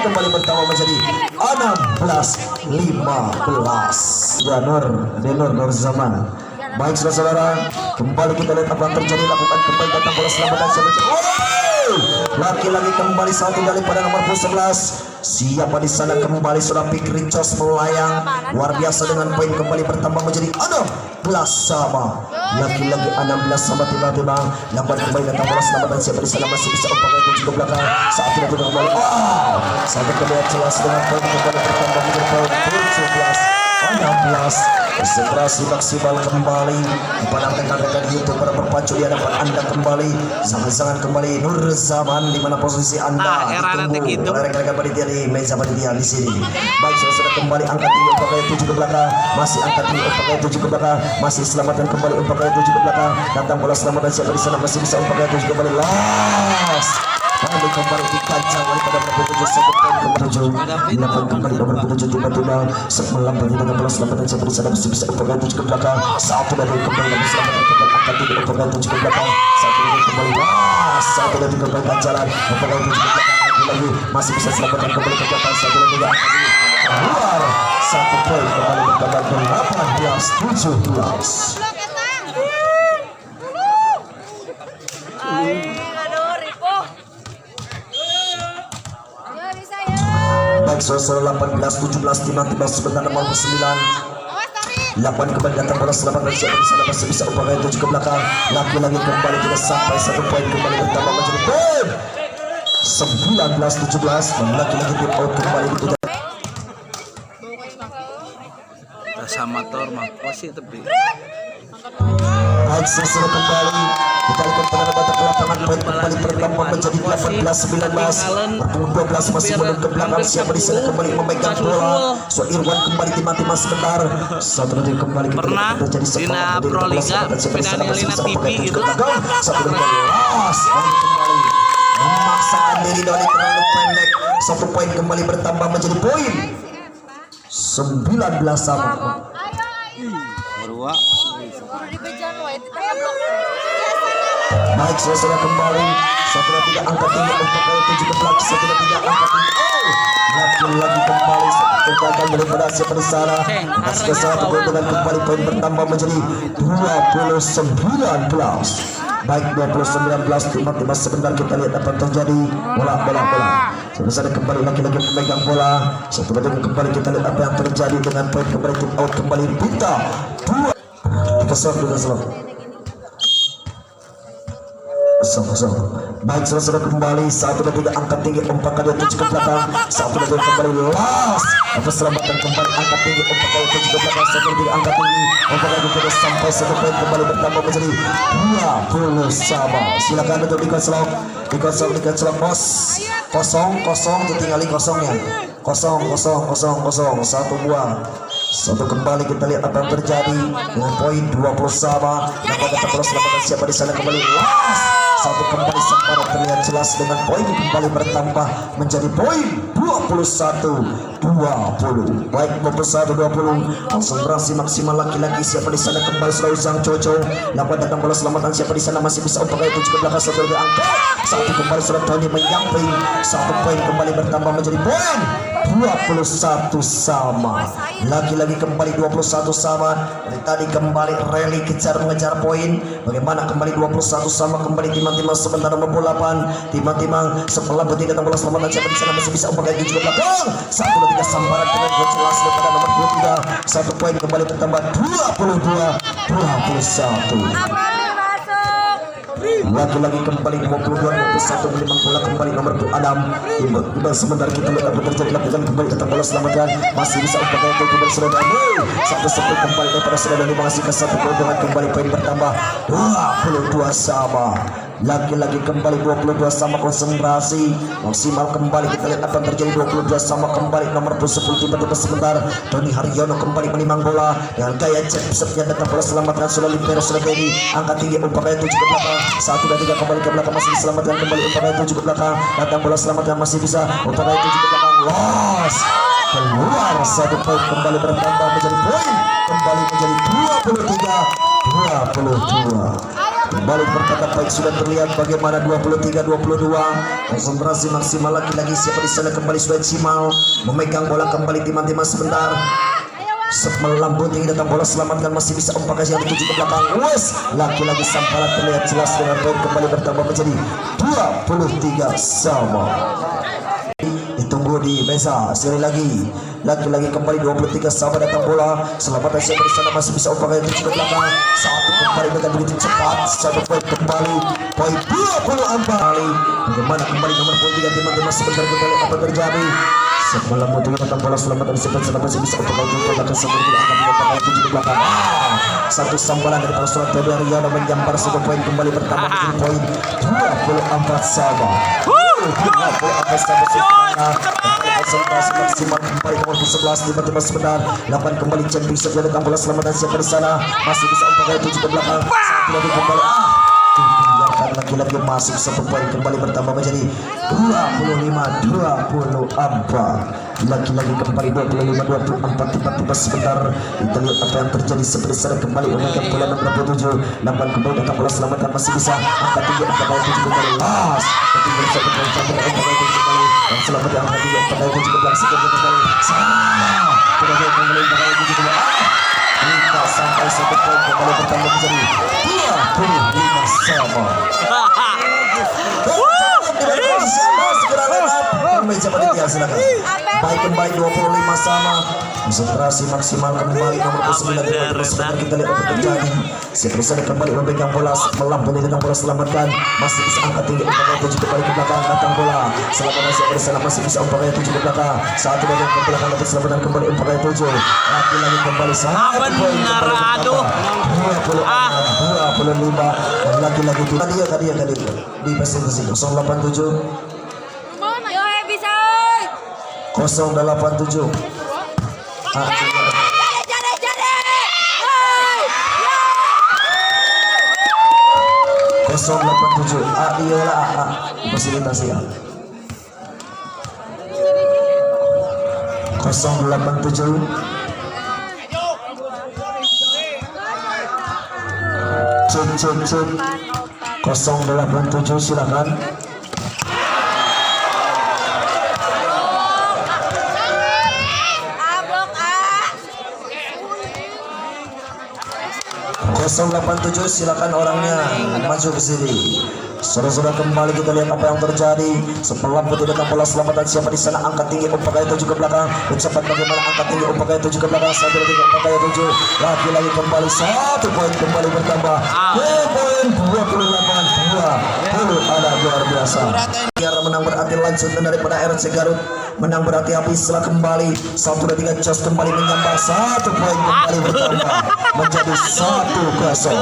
kembali bertambah menjadi 16-15. Ya Nur Zaman. Baik saudara, kembali kita lihat apa yang terjadi, lakukan kembali datang bola selamatkan laki-lagi kembali satu daripada nomor 11. Siapa di sana kembali sudah Fikri Cos melayang luar biasa dengan poin kembali bertambah menjadi 16 sama. Laki-lagi 16 sama tiba-tiba dapat kembali datang bola selamatkan siapa di sana masih bisa upaya itu juga belakang saat tidak kembali. Sampai kembali jelas dengan poin kembali bertambah menjadi poin 17-16. Konsentrasi maksimal kembali kepada rekan-rekan YouTube para berpacu di hadapan Anda kembali. Sangat-sangat kembali Nur Zaman di mana posisi Anda ditunggu oleh rekan-rekan panitia di meja panitia di sini. Baik sudah kembali angkat tinggi pakai 7 ke belakang, masih angkat tinggi pakai 7 ke belakang, masih selamatkan kembali pakai 7 ke belakang. Datang bola selamatkan siapa di sana masih bisa pakai 7 kembali. Kembali dikancang oleh pada nomor 7 kembali nomor 7 tiba-tiba semalam dengan bola selamatkan siapa di sana masih bisa upaya 7 ke belakang. Satu dari kembali nomor selamatkan kembali angkat tinggi upaya 7 ke belakang. Satu dari kembali satu dari kembali kancaran upaya 7 ke belakang lagi masih bisa selamatkan kembali ke belakang. Satu dari angkat tinggi keluar satu poin kembali bertambah 18-17. Baik saudara 18-17 tiba-tiba sebentar nomor 9 8 kembali datang bola selamatkan siapa di sana masih bisa upaya 7 ke belakang. Lagi-lagi kembali tidak sampai satu poin kembali bertambah menjadi poin 19-17 dan lagi-lagi tim out kembali di sama tor mah posisi tepi. Baik selesai kembali kita lihat pada batas ke lapangan poin kembali bertambah menjadi 18-19. Bertemu 12 masih mundur ke belakang siapa di sana kembali memegang bola. So Irwan kembali timah-timah sebentar. Satu lagi kembali kita lihat terjadi sepakat di Pro Liga Pedanielina TV itu. Satu lagi las dan kembali memaksakan diri dari terlalu pendek. Satu poin kembali bertambah menjadi poin 19 sama. Baik sudah kembali satu lagi tidak angkat tinggi untuk kali 7 ke belakang satu lagi tidak angkat tinggi lagi kembali gagal daripada siapa di sana masih satu poin dengan kembali poin bertambah menjadi 29-. Baik 29-19 tiba-tiba sebentar kita lihat apa yang terjadi bola sebentar kembali lagi-lagi memegang bola satu lagi kembali kita lihat apa yang terjadi dengan poin kembali tim out kembali Bita 2 kosong. Baik sudah kembali satu dan tidak angkat tinggi 4 kali 7 ke belakang satu dan kembali las apa selamatkan kembali angkat tinggi 4 kali 7 ke belakang satu dan angkat tinggi 4 kali tidak sampai satu poin kembali bertambah menjadi 20 sama. Silakan untuk dikosong bos kosong ditinggali kosongnya kosong satu buah. Satu kembali kita lihat apa yang terjadi dengan poin 20 sama. Dapat kata bola selamatkan siapa di sana kembali las. Satu kembali sempat terlihat jelas dengan poin kembali bertambah menjadi poin 21-20. Baik 21-20 konsentrasi maksimal laki-laki siapa di sana kembali selalu sang Coco. Dapat datang bola selamatkan siapa di sana masih bisa upaya itu juga belakang satu lebih angkat. Satu kembali sudah Tony menyamping satu poin kembali bertambah menjadi poin 21 sama. Lagi-lagi kembali 21 sama. Dari tadi kembali rally kejar mengejar poin. Bagaimana kembali 21 sama kembali timang-timang sebentar nomor 8. Timang-timang setelah bertiga datang bola selamatkan siapa di sana masih bisa upaya itu juga belakang. Satu dan 3 sambaran dengan jelas daripada nomor 23. Satu poin kembali bertambah 22-21. Lagi-lagi kembali 22-21 memang bola kembali nomor 6. Tiba sebentar kita lihat apa terjadi lakukan kembali datang bola selamatkan masih bisa upaya itu kembali sudah satu seperti kembali daripada sudah dan menghasilkan satu poin dengan kembali poin bertambah 22 sama. Lagi-lagi kembali 22 sama konsentrasi maksimal kembali kita lihat apa yang terjadi 22 sama kembali nomor 10 tiba-tiba sebentar Tony Haryono kembali menimang bola dengan gaya cek pusatnya datang bola selamatkan sudah libero sudah Benny angkat tinggi upaya 7 ke belakang 1 dan 3 kembali ke belakang masih diselamatkan kembali upaya 7 ke belakang datang bola selamatkan masih bisa upaya 7 ke belakang los keluar. 1 poin kembali bertambah menjadi poin, kembali menjadi 23-22. Kembali berkata baik, sudah terlihat bagaimana 23-22. Konsentrasi maksimal lagi-lagi, siapa di sana kembali sudah Cimal memegang bola kembali, timang-timang sebentar. Melambung tinggi datang bola, selamatkan, masih bisa Om yang dituju ke belakang. Wes, lagi-lagi Sampalan terlihat jelas dengan poin kembali bertambah menjadi 23 sama. Ditunggu di mesa sekali lagi kembali 23 sama, datang bola, selamatan siapa di sana, masih bisa Om yang dituju ke belakang. 1 kembali dengan begitu cepat, 1 poin kembali, poin 24 kali. Bagaimana kembali nomor 3 timang-timang sebentar, kembali apa terjadi? Setelah mutunya datang bola, selamatan siapa masih bisa Om yang dituju ke belakang. Ke belakang. 1 Sampalan dari Australia dari Yana menjampar 1 poin kembali bertambah menjadi poin 24 sama. 24 sama. Konsentrasi maksimal kembali nomor 11, tiba-tiba sebentar 8 kembali champion setelah datang bola, selamatan siapa di sana, masih bisa Om tuju ke belakang. 1 lagi kembali, dibiarkan lagi-lagi masuk 1 poin kembali bertambah menjadi 25-24. Lagi-lagi kembali 25-24, tiba-tiba sebentar kita lihat apa yang terjadi. Seperti sana kembali memegang bola nomor 27, 8 kembali datang bola, selamatkan, masih bisa angkat tinggi, angkat bawah 7 kembali las ketinggalan 1 poin campur, angkat bawah 7 kembali dan selamatkan, angkat tinggi, angkat bawah 7 kembali sekian kembali tidak kembali angkat 7 kembali kita sampai 1 poin kembali bertambah menjadi 25 sama. Meja panitia silakan. Baik kembali 25 sama. Konsentrasi maksimal kembali nomor 9 sebentar kita lihat apa terjadi. Seperti sana kembali memegang bola, melambung dengan bola, selamatkan, masih bisa angkat tinggi, Om 7 kembali ke belakang, datang bola, selamatkan seperti sana, masih bisa Om 7 ke belakang. 1 lagi ke belakang, dapat selamatkan kembali Om 7. Lagi kembali 1 poin kembali 25 dan lagi-lagi tadi di presentasi 087 087 087 fasilitasi 087 cek 087 silakan. Kosong 87 silakan orangnya maju ke sini. Saudara-saudara kembali kita lihat apa yang terjadi. Setelah putih datang bola, selamatan siapa di sana, angkat tinggi Om 7 ke belakang. Cepat bagaimana angkat tinggi Om 7 ke belakang. 1 lagi Om 7 lagi kembali 1 poin kembali bertambah. Poin 28-20 ada luar biasa. Biar menang berarti lanjut daripada RC Garut. Menang berarti habis setelah kembali 1 dan 3 Jos kembali menyambar 1 poin kembali bertambah menjadi 1-0.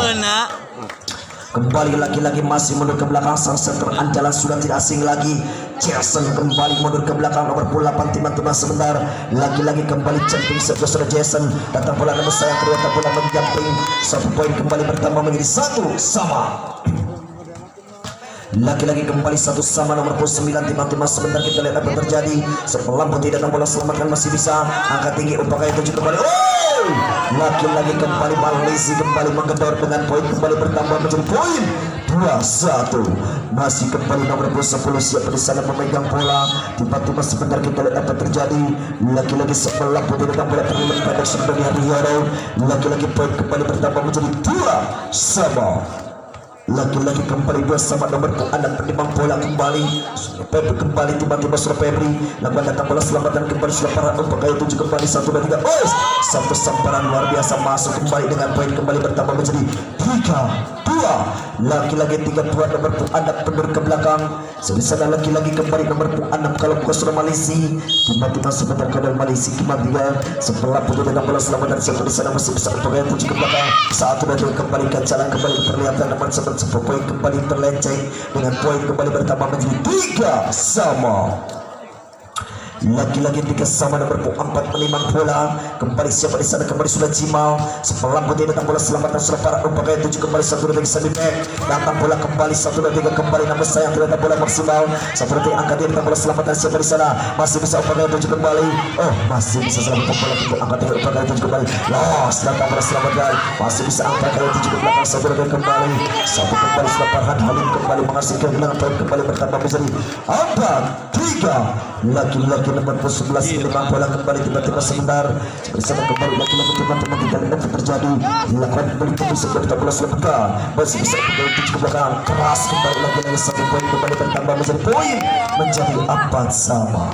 Kembali lagi-lagi masih mundur ke belakang, sang center andalan sudah tidak asing lagi. Jason kembali mundur ke belakang nomor 8 timang-timang sebentar. Lagi-lagi kembali jumping saudara Jason, datang bola nomor sayang kedua, datang bola menjumping 1 poin kembali bertambah menjadi 1 sama. Lagi-lagi kembali 1 sama nomor 9 timang-timang sebentar kita lihat apa terjadi. Setelah putih datang bola, selamatkan, masih bisa angkat tinggi Om 7 kembali. Lagi-lagi kembali Malaysia kembali menggedor dengan poin kembali bertambah menjadi poin 2-1. Masih kembali nomor 10 siapa di sana memegang bola. Tiba-tiba sebentar kita lihat apa terjadi. Lagi-lagi sebelah putih datang bola terlibat pada sebenarnya Rioro. Lagi-lagi poin kembali bertambah menjadi 2 sama. Lagi-lagi kembali 2 sama nomor 6 penimang bola kembali Febri kembali tiba-tiba sudah Febri lakukan datang bola selamatan kembali sudah para Om 7 kembali 1 dan 3 satu samparan luar biasa masuk kembali dengan poin kembali bertambah menjadi 3-2. Lagi-lagi 3 buat nomor 6 pendur ke belakang sebesar lagi-lagi kembali nomor 6 kalau bukan sudah Malaysia tiba-tiba sebentar kadal Malaysia kembali setelah putus dengan bola selamatan siapa di sana masih bisa Om 7 ke belakang 1 dan 2 kembali ke jalan kembali terlihat nomor 10 poin kembali terlenceng dengan poin kembali bertambah menjadi 3 sama. lagi-lagi dikesama nomor 4 menimang bola. Kembali siapa di sana, kembali sudah Jimal. Sepelan putih datang bola selamatan sudah para umpakai 7 kembali 1 detik Sabibek. Datang bola kembali 1 detik kembali nama sayang ternyata bola maksimal 1 detik angkat dia datang bola selamatan siapa di sana, masih bisa umpakai 7 kembali. Oh, masih bisa selamatkan bola untuk angkat dia umpakai 7 kembali. Los datang bola selamatkan, masih bisa angkat dia 7 ke belakang 1 detik kembali. 1 kembali sudah Farhan Halim kembali menghasilkan dengan poin kembali bertambah menjadi 4-3. Laki-laki nomor 11 menimang bola kembali tiba-tiba sebentar bersama kembali laki-laki teman-teman kita lihat apa terjadi. Dilakukan kembali bisa kita bola selamatkan, masih bisa kembali 7 ke belakang keras kembali lagi 1 poin kembali bertambah menjadi poin menjadi 4 sama.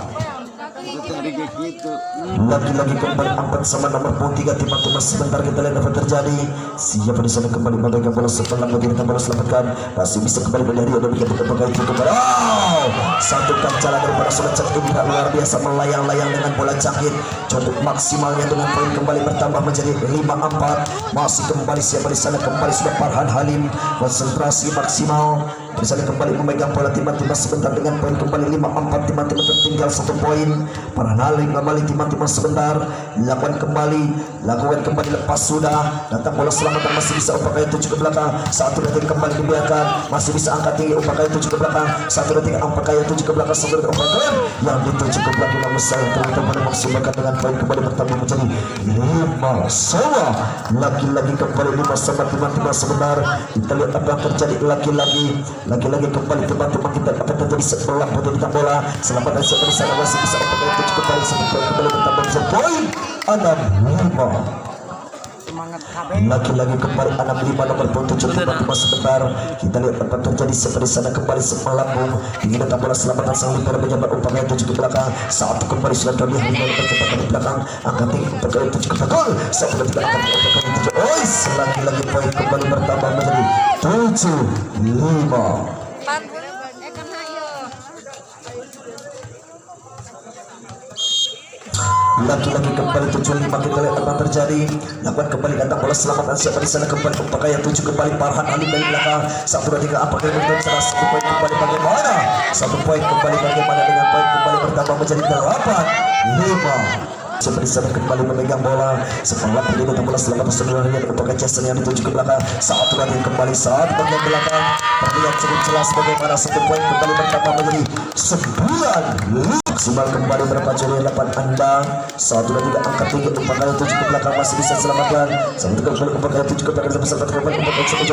Lagi-lagi kembali 4 sama nomor 3 tiba-tiba sebentar kita lihat apa terjadi. Siapa di sana kembali memegang bola setelah menjadi bola selamatkan, masih bisa kembali dari ada begitu kepakai itu kembali. Oh, satu kancala daripada sudah cakit luar biasa melayang-layang dengan bola cakit. Cukup maksimalnya dengan poin kembali bertambah menjadi 5-4. Masih kembali siapa di sana kembali sudah Farhan Halim konsentrasi maksimal. Di sana kembali memegang bola tiba-tiba sebentar dengan poin kembali 5-4 tiba-tiba tertinggal 1 poin. Farhan Halim kembali tiba-tiba sebentar lakukan kembali lepas sudah datang bola selamatan masih bisa umpakai 7 ke belakang 1 detik kembali dibiarkan masih bisa angkat tinggi umpakai 7 ke belakang 1 detik umpakai 7 ke belakang 1 detik umpakai yang dituju ke belakang nama saya ternyata pada maksimalkan dengan poin kembali bertambah menjadi 5 sama. Lagi-lagi kembali 5 sama tiba-tiba sebentar kita lihat apa yang terjadi. Lagi-lagi kembali tiba-tiba kita apa terjadi setelah putih kita bola selamatkan siapa di sana masih bisa umpakai 7 kembali 1 poin kembali bertambah menjadi poin 6-5. Lagi-lagi kembali 6-5 nomor 7 tiba-tiba sebentar kita lihat apa terjadi seperti sana kembali semelambung ingin datang bola selamatan sang limpar menjabat umpamanya 7 ke belakang 1 kembali sudah terlihat dengan percepatan di belakang angkat tinggi umpamanya 7 ke belakang 1 tidak angkat umpamanya 7. Ois lagi-lagi poin kembali bertambah menjadi 7-5. Lagi-lagi kembali 7-5 kita lihat apa terjadi. Lakukan kembali datang bola selamatan siapa di sana kembali umpakai 7 kembali Farhan Halim dari belakang 1 2 3 apa yang tercerah 1 poin kembali bagaimana 1 poin kembali bagaimana dengan poin kembali bertambah menjadi 8-5. Seperti sana kembali memegang bola setelah pergi datang bola selamatan sebenarnya umpakai Jason yang dituju ke belakang 1 lagi kembali saat bagian belakang terlihat cukup jelas bagaimana 1 poin kembali bertambah menjadi 9. Maksimal kembali berapa jari 8 Anda 1 dan 3 angkat tinggi umpakai 7 ke belakang masih bisa selamatkan 1 kembali umpakai 7 ke belakang sampai 1 kembali umpakai 1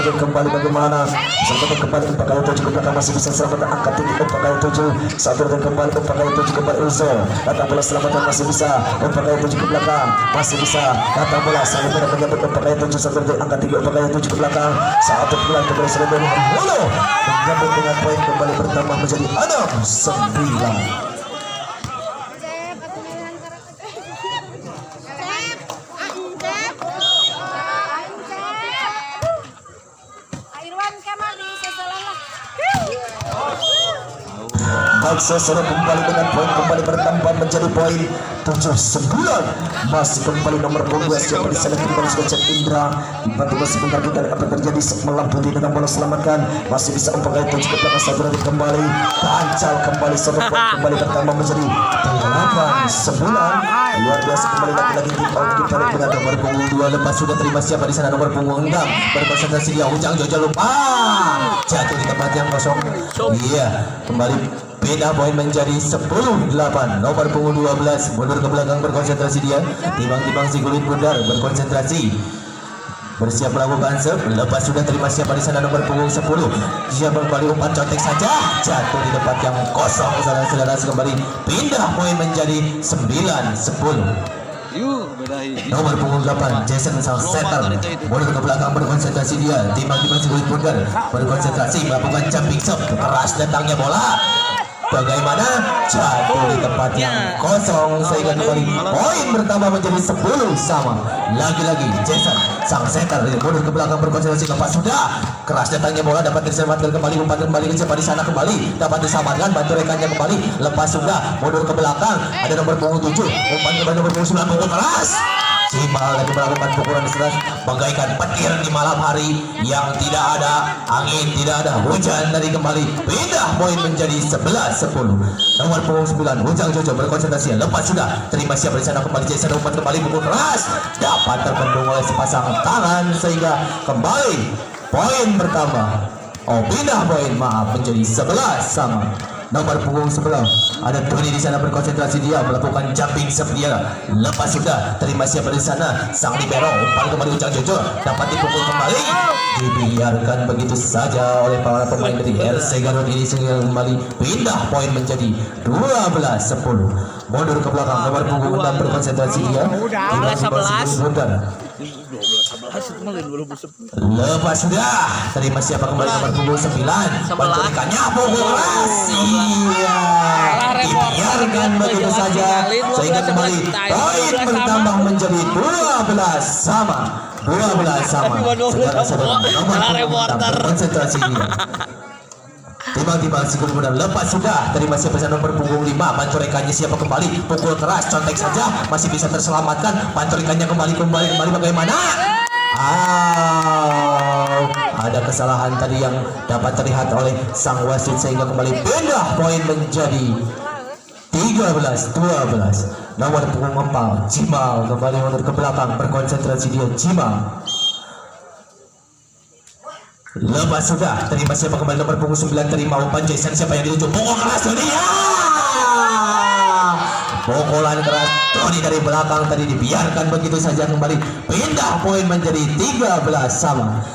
dan kembali bagaimana 1 kembali umpakai 7 ke belakang masih bisa selamatkan angkat tinggi umpakai 7 1 dan kembali umpakai 7 kembali Uzo datang bola selamatan masih bisa umpakai 7 ke belakang masih bisa datang bola sampai pada menyambut umpakai 7 1 dan angkat tinggi umpakai 7 ke belakang 1 kembali kembali sudah menyambut dengan poin kembali bertambah menjadi 6-9. Akses kembali dengan poin kembali bertambah menjadi poin 7-9. Masih kembali nomor 12 siapa di sana kembali sudah Cek Indra tiba-tiba sebentar kita lihat apa terjadi melamputi dengan bola selamatkan masih bisa umpakai 7 ke belakang 1 lagi kembali pancal kembali 1 poin kembali bertambah menjadi 8-9. luar biasa kembali lagi-lagi kita lihat dengan nomor punggung 2 lepas sudah terima siapa di sana nomor punggung 6 berkonsentrasi dia Ujang Jojo lupa jatuh di tempat yang kosong. Iya kembali beda poin menjadi 10-8. Nomor punggung 12 mundur ke belakang berkonsentrasi dia timbang-timbang si kulit bundar berkonsentrasi bersiap melakukan serve lepas sudah terima siapa di sana nomor punggung 10 siapa kembali umpan contek saja jatuh di tempat yang kosong saudara-saudara kembali pindah poin menjadi 9-10. Nomor punggung 8 Jason sang setter mundur ke belakang berkonsentrasi dia timbang-timbang si kulit bundar berkonsentrasi melakukan jumping shot keras datangnya bola bagaimana jatuh di tempat yang kosong sehingga kembali poin bertambah menjadi 10 sama. Lagi-lagi Jason sang setter mundur ke belakang berkonsentrasi lepas sudah keras datangnya bola dapat diselamatkan kembali umpan kembali ke siapa di sana kembali dapat diselamatkan bantu rekannya kembali lepas sudah mundur ke belakang ada nomor punggung 7 umpan kembali nomor punggung 9 punggung keras Cimal lagi melakukan pukulan keras bagaikan petir di malam hari yang tidak ada angin, tidak ada hujan. Tadi kembali pindah poin menjadi 11-10. Nomor punggung 9 Ujang Jojo berkonsentrasi, lepas sudah, terima siap dari sana kembali Jason umpan kembali pukul keras dapat terbendung oleh sepasang tangan sehingga kembali poin bertambah. Pindah poin, maaf, menjadi 11 sama. Nomor punggung sebelah ada Doni di sana berkonsentrasi, dia melakukan jumping setia, lepas sudah, terima siapa di sana sang libero umpan kembali Ujang Jojo dapat dipukul kembali, dibiarkan begitu saja oleh para pemain dari RC Garut ini sehingga kembali pindah poin menjadi 12-10. Mundur ke belakang nomor punggung 6 berkonsentrasi, dia tiba-tiba sebentar. 12-11 itu malah 2010. Lepas sudah, terima siapa kembali nomor punggung 9 mencurikannya pukul keras, iya, dibiarkan begitu saja sehingga kembali poin bertambah menjadi 12 sama. 12 sama. Saudara-saudara, nomor punggung 6 konsentrasi dia. Tiba-tiba si gol mudah lepas sudah, terima siapa nomor punggung 5 pancorekannya siapa kembali pukul keras, contek saja masih bisa terselamatkan, pancorekannya kembali bagaimana? Ada kesalahan tadi yang dapat terlihat oleh sang wasit sehingga kembali pindah poin menjadi 13-12. Nomor punggung 4 Cimal kembali mundur ke belakang berkonsentrasi, dia Cimal. Lepas sudah, terima siapa kembali nomor punggung 9 terima umpan Jason siapa yang dituju pukul keras dia. Pukulan keras Tony dari belakang tadi dibiarkan begitu saja kembali pindah poin menjadi 13 sama.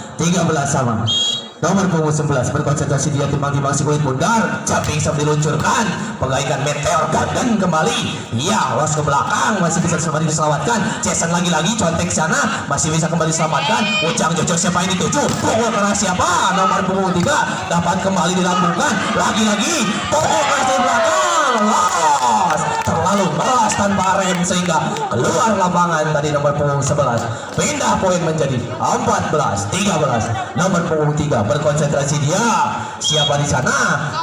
Nomor punggung 11 berkonsentrasi, dia timbang-timbang si kulit bundar, jumping sambil diluncurkan bagaikan meteor garden kembali, ya los ke belakang masih bisa kembali diselamatkan. Jason lagi-lagi contek sana masih bisa kembali diselamatkan. Ujang Jojo siapa yang dituju pukul keras siapa nomor punggung 3 dapat kembali dilambungkan lagi-lagi pukul keras dari belakang, los terlalu keras tanpa rem sehingga keluar lapangan. Tadi nomor punggung 11 pindah poin menjadi 14-13. Nomor punggung 3 berkonsentrasi, dia siapa di sana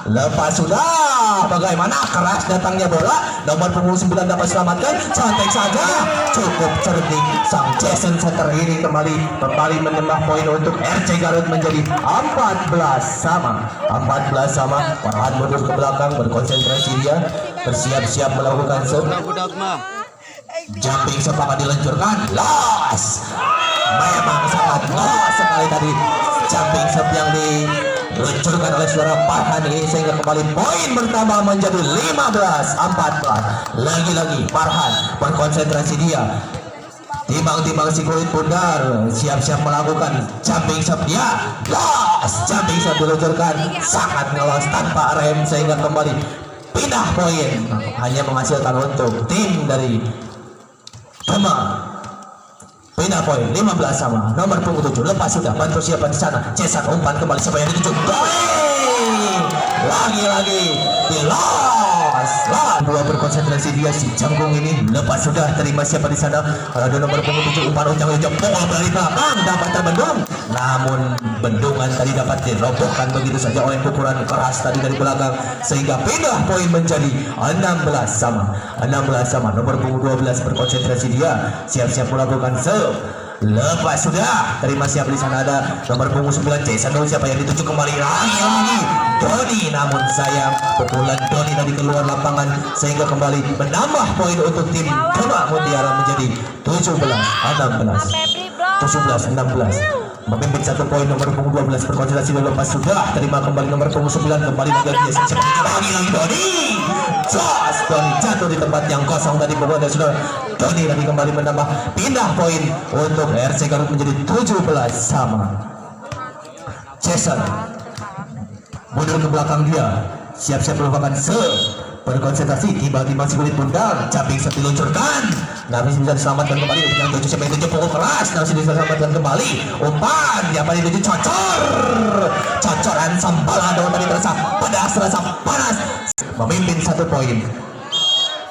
lepas sudah, bagaimana keras datangnya bola. Nomor punggung 9 dapat selamatkan, cantik saja, cukup cerdik sang Jason Setter ini kembali menambah poin untuk RC Garut menjadi 14 sama. Farhan mundur ke belakang berkonsentrasi, dia bersiap-siap melakukan jumping sepakat diluncurkan, los, memang sangat los sekali tadi jumping sep yang diluncurkan oleh saudara Farhan ini sehingga kembali poin bertambah menjadi 15-14. Lagi-lagi Farhan berkonsentrasi, dia timbang-timbang si kulit bundar siap-siap melakukan jumping sep, dia los, jumping sep diluncurkan sangat ngelos tanpa rem sehingga kembali pindah poin hanya menghasilkan untuk tim dari Demak. Pindah poin 15 sama. Nomor punggung 7 lepas sudah, bantu siapa di sana, Jason umpan kembali siapa yang dituju, lagi-lagi di los. Dua berkonsentrasi, dia si Jangkung ini lepas sudah, terima siapa di sana, ada nomor punggung 7 umpan Ujang Jojo pukul dari belakang dapat terbendung, namun bendungan tadi dapat dirobohkan begitu saja oleh pukulan keras tadi dari belakang sehingga pindah poin menjadi 16 sama. Nomor punggung 12 berkonsentrasi, dia siap-siap melakukan serve. Lepas sudah, terima siapa di sana, ada nomor punggung 9 Jason siapa yang dituju kembali lagi Doni, namun sayang pukulan Doni tadi keluar lapangan sehingga kembali menambah poin untuk tim Demak Mutiara menjadi 17-16. Memimpin 1 poin nomor punggung 12 berkonsentrasi, lepas sudah, terima kembali nomor punggung 9 kembali lagi lagi Doni. Doni jatuh di tempat yang kosong tadi pukul dan sudah Doni tadi kembali menambah pindah poin untuk RC Garut menjadi 17 sama. Jason mundur ke belakang, dia siap-siap melakukan berkonsentrasi, tiba-tiba si kulit bundar jumping set diluncurkan, namun bisa diselamatkan kembali. Yang tujuh siapa yang tujuh pukul keras, namun bisa diselamatkan kembali. Umpan yang paling tujuh cocoran sambalado tadi terasa pedas, terasa panas, memimpin 1 poin.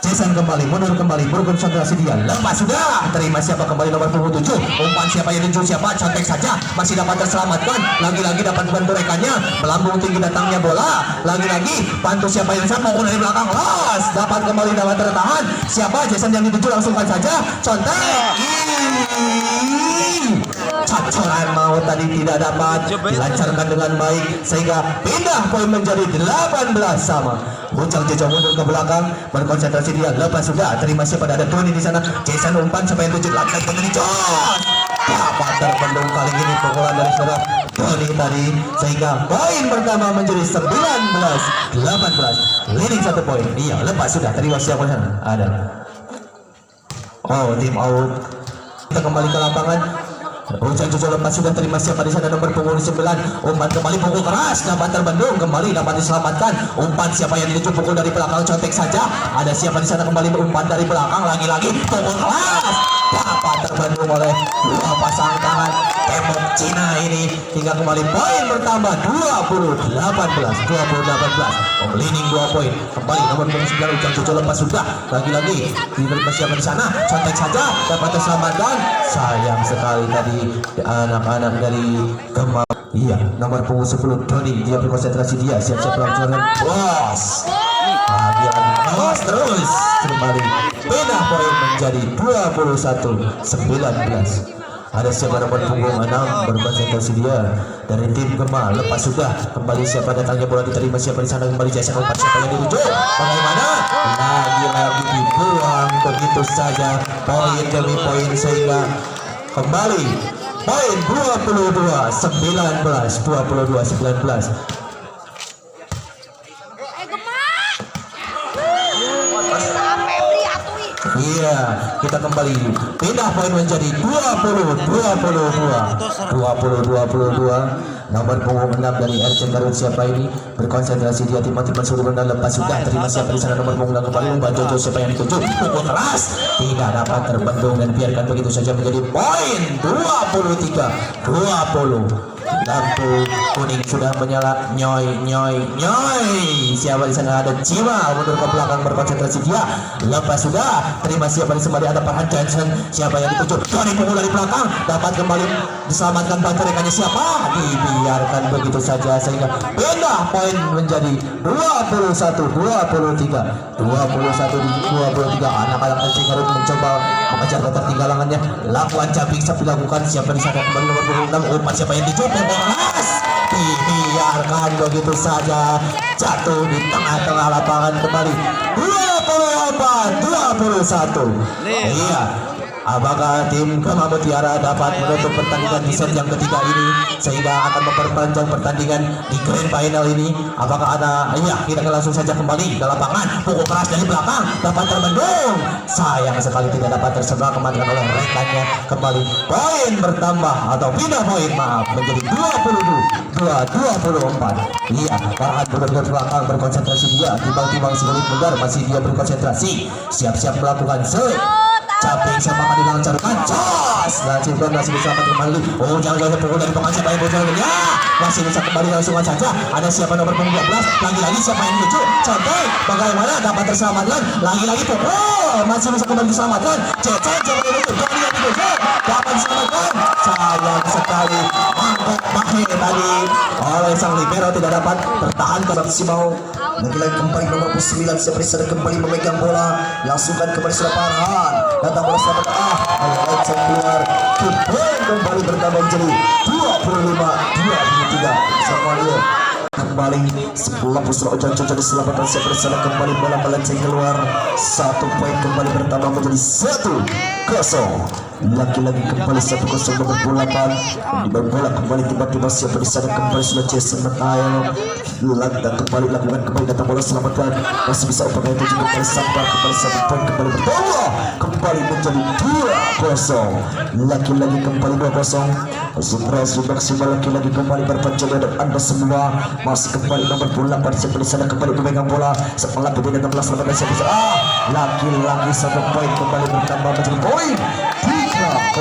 Jason kembali, mundur kembali, berkonsentrasi dia. Lepas sudah, terima siapa kembali nomor punggung 7. Umpan siapa yang diuju siapa, contek saja. Masih dapat terselamatkan. Lagi-lagi dapat bantu rekannya. Melambung tinggi datangnya bola. Lagi-lagi bantu siapa yang sama dari belakang. Los, dapat kembali dapat tertahan. Siapa Jason yang dituju langsungkan saja. Contek. Cacoran mau tadi tidak dapat dilancarkan dengan baik sehingga pindah poin menjadi 18 sama. Bujang Jojo mundur ke belakang, berkonsentrasi dia. Lepas sudah, terima siapa ada Tony di sana. Jason umpan sampai 7 lagi menjadi Jos. Dapat terbendung kali ini pukulan dari saudara Tony tadi sehingga poin pertama menjadi 19-18. Leading 1 poin. Iya, lepas sudah, terima siapa di sana. Ada. Oh, tim out. Kita kembali ke lapangan. Bujang Jojo lepas sudah, terima siapa di sana nomor punggung 9. Umpan kembali pukul keras, dapat terbendung kembali, dapat diselamatkan. Umpan siapa yang dituju pukul dari belakang, contek saja. Ada siapa di sana kembali umpan dari belakang, lagi-lagi pukul keras, dapat terbendung oleh dua pasang tangan tembok Cina ini hingga kembali poin bertambah 28-18. Leading 2 poin. Kembali nomor punggung 9 Bujang Jojo lepas sudah, lagi-lagi diterima siapa di sana, contek saja, dapat terselamatkan. Sayang sekali tadi anak-anak dari Kemal. Iya, nomor punggung 10 Tony, dia berkonsentrasi dia, siap-siap pelaksanaan. Bos. Bos terus kembali. Beda poin menjadi 21-19. Ada siapa nomor punggung 6 berkonsentrasi dia dari tim Kemal. Lepas sudah, kembali siapa datangnya bola diterima siapa di sana, kembali Jason umpan siapa yang dirujuk. Bagaimana? Lagi-lagi dibuang begitu saja, poin demi poin sehingga kembali poin 22-19. Iya, kita kembali pindah poin menjadi 20-22. Nomor punggung 6 dari RC Garut siapa ini berkonsentrasi dia tiba-tiba suruh dan lepas sudah, terima siapa di sana nomor punggung 6 kembali Mbak Jojo siapa yang dituju pukul keras tidak dapat terbendung dan biarkan begitu saja menjadi poin 23-20. Lampu kuning sudah menyala, nyoy. Siapa di sana ada Cima mundur ke belakang berkonsentrasi dia. Lepas sudah, terima siapa di sembari ada Farhan Johnson. Siapa yang dituju? Tony pukul dari belakang, dapat kembali diselamatkan bantu rekannya siapa? Dibiarkan begitu saja sehingga pindah poin menjadi 21-23. Anak-anak RC Garut mencoba mengejar ketertinggalannya. Lakukan jumping sapi dilakukan siapa di sana kembali nomor 26 umpan siapa yang dicoba keras dibiarkan begitu saja jatuh di tengah-tengah lapangan kembali 24-21. Iya, apakah tim Kemal Mutiara dapat menutup pertandingan di set yang ketiga ini sehingga akan memperpanjang pertandingan di grand final ini? Apakah ada? Iya, kita akan langsung saja kembali ke lapangan. Pukul keras dari belakang dapat terbendung, sayang sekali tidak dapat terserah kematian oleh rekannya. Kembali poin bertambah atau pindah poin menjadi 22-24. Iya, Farhan benar-benar belakang berkonsentrasi dia, timbang-timbang segelit mundur masih dia berkonsentrasi, siap-siap melakukan capek siapa akan dilancarkan Jos dan Cimban masih bisa kembali. Oh, jangan pukul dari pemain siapa yang bocor ya, masih bisa kembali langsung saja. Ada siapa nomor punggung 12 lagi-lagi siapa yang lucu contoh bagaimana dapat terselamatkan, lagi-lagi pukul masih bisa kembali diselamatkan. Cecen siapa yang lucu Tony yang lucu dapat diselamatkan, sayang sekali mangkok mahir tadi oleh sang libero tidak dapat bertahan ke Simau. Lagi-lagi kembali nomor 9 siapa di sana kembali memegang bola, langsungkan kembali sudah Farhan. Datang bola sahabat langsung keluar. Poin kembali bertambah menjadi 25-23. Semuanya kembali sebelah pusat Ujang Jojo diselamatkan siapa di sana kembali bola melenceng keluar. 1 poin kembali bertambah menjadi 1-0. Lagi-lagi kembali 1-0 nomor 8 di bola kembali tiba-tiba siapa di sana kembali sudah Jason Matael dan kembali lakukan kembali datang bola selamatkan masih bisa upaya itu juga kembali sabar kembali 1 poin kembali bertambah kembali menjadi 2-0. Lagi-lagi kembali 2-0. Konsentrasi maksimal lagi-lagi kembali berpencoba dan Anda semua masih kembali nomor 8 siapa di sana kembali memegang bola setelah kemudian 16 selamatkan siapa di sana lagi-lagi 1 poin kembali bertambah menjadi poin 3-0.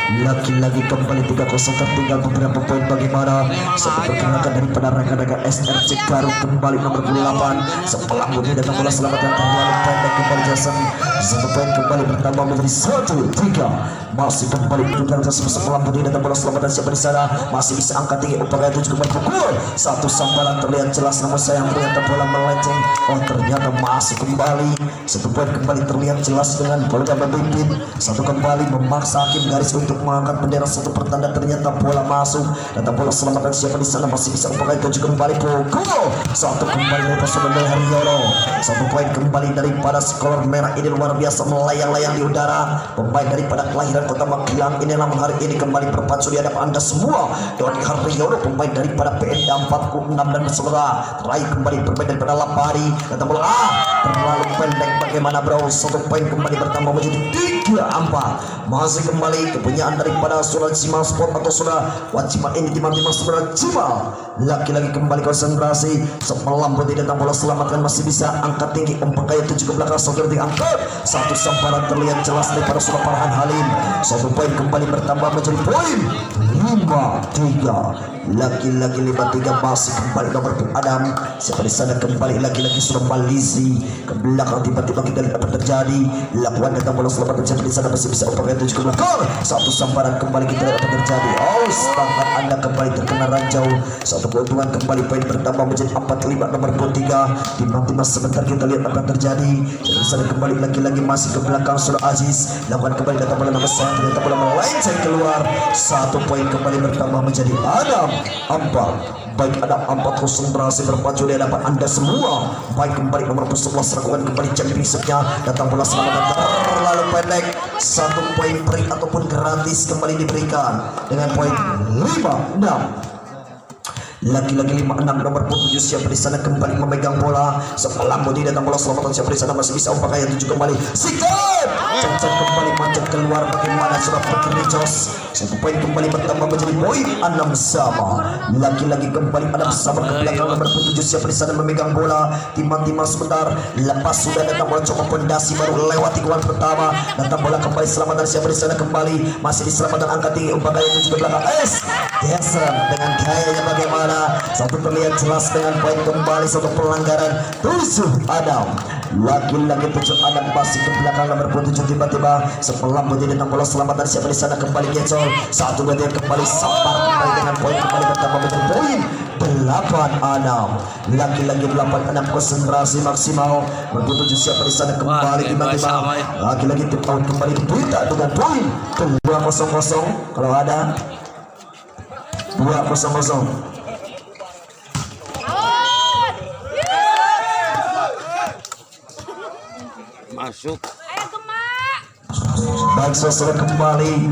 Lagi-lagi kembali 3-0 tertinggal beberapa poin bagaimana. Satu pergerakan daripada rekan-rekan SRC Garut kembali nomor 28 sebelah budi dan bola selamat yang terlalu pendek kembali Jason. Satu poin kembali bertambah menjadi 1-3. Masih kembali bergerak sebelah budi dan bola selamat dan siapa di sana masih bisa angkat tinggi upaya 7 kembali pukul. Satu sambaran terlihat jelas namun sayang ternyata bola melenceng. Oh ternyata masih kembali. Satu poin kembali terlihat jelas dengan bola memimpin. Satu kembali memaksa hakim garis untuk mengangkat bendera satu pertanda ternyata bola masuk dan bola selamatkan siapa di sana masih bisa upaya 7 kembali pukul. Satu kembali dari pasukan dari Haryono. Satu poin kembali daripada skor merah ini luar biasa melayang-layang di udara. Pemain daripada kelahiran Kota Magelang ini namun hari ini kembali berpacu di hadapan Anda semua. Doni Haryono pemain daripada PND 46 dan saudara terakhir kembali bermain daripada Lapari dan bola terlalu pendek bagaimana bro. Satu poin kembali bertambah menjadi 3-4. Masih kembali kepunyaan daripada Surat Cimal Sport atau Surat Wajima ini timang-timang Surat Cimal. Lagi-lagi kembali konsentrasi semalam putih datang bola selamatkan masih bisa angkat tinggi umpakaya 7 ke belakang sogor diangkat. Satu samparan terlihat jelas daripada Surat Farhan Halim. Satu poin kembali bertambah menjadi poin 5-3. Lagi-lagi 5-3 masih kembali nomor Adam. Siapa di sana kembali lagi-lagi sudah Malisi ke belakang tiba-tiba kita lihat apa terjadi. Lakukan datang bola selamatkan siapa di sana masih bisa umpakaya 7 ke belakang. Satu samparan kembali kita lihat apa terjadi. Oh tangan Anda kembali terkena ranjau. Satu keuntungan kembali poin bertambah menjadi 4-5 nomor 3. Timbang-timbang sebentar kita lihat apa terjadi. Jadi sana kembali lagi-lagi masih ke belakang Sudah Aziz. Lakukan kembali datang bola nama saya ternyata bola melenceng keluar. Satu poin kembali bertambah menjadi Adam 4. Baik ada 4 konsentrasi berpacu di hadapan Anda semua. Baik kembali nomor 11 lakukan kembali jumping setnya datang bola selamat terlalu pendek. Satu poin free ataupun gratis kembali diberikan dengan poin 5-6. Lagi-lagi 5-6 nomor 7 siapa di sana kembali memegang bola sebelah bodi datang bola selamatan siapa di sana masih bisa umpakaya 7 kembali sikap cacat kembali macet keluar bagaimana sudah pergi Jos. Satu poin kembali bertambah menjadi poin 6 sama. Lagi-lagi kembali 6 sama ke belakang nomor 7 siapa di sana memegang bola timang-timang sebentar lepas sudah datang bola coba pondasi baru lewati gawang pertama datang bola kembali selamatan siapa di sana kembali masih diselamatkan angkat tinggi umpakaya 7 ke belakang Jason dengan gayanya bagaimana. Satu terlihat jelas dengan poin kembali satu pelanggaran 7 Adam. Lagi-lagi 7 Adam masih ke belakang nomor 7 tiba-tiba sebelah putih tentang bola selamatan siapa di sana kembali Gecol. Satu dia kembali sampar kembali dengan poin kembali bertambah menjadi poin 8 Adam. Lagi-lagi 8-6 konsentrasi maksimal. Nomor 7 siapa di sana kembali tiba-tiba. Lagi-lagi tim tahun kembali berita dengan poin 2-0 kalau ada 2-0. Masuk. Baik saudara kembali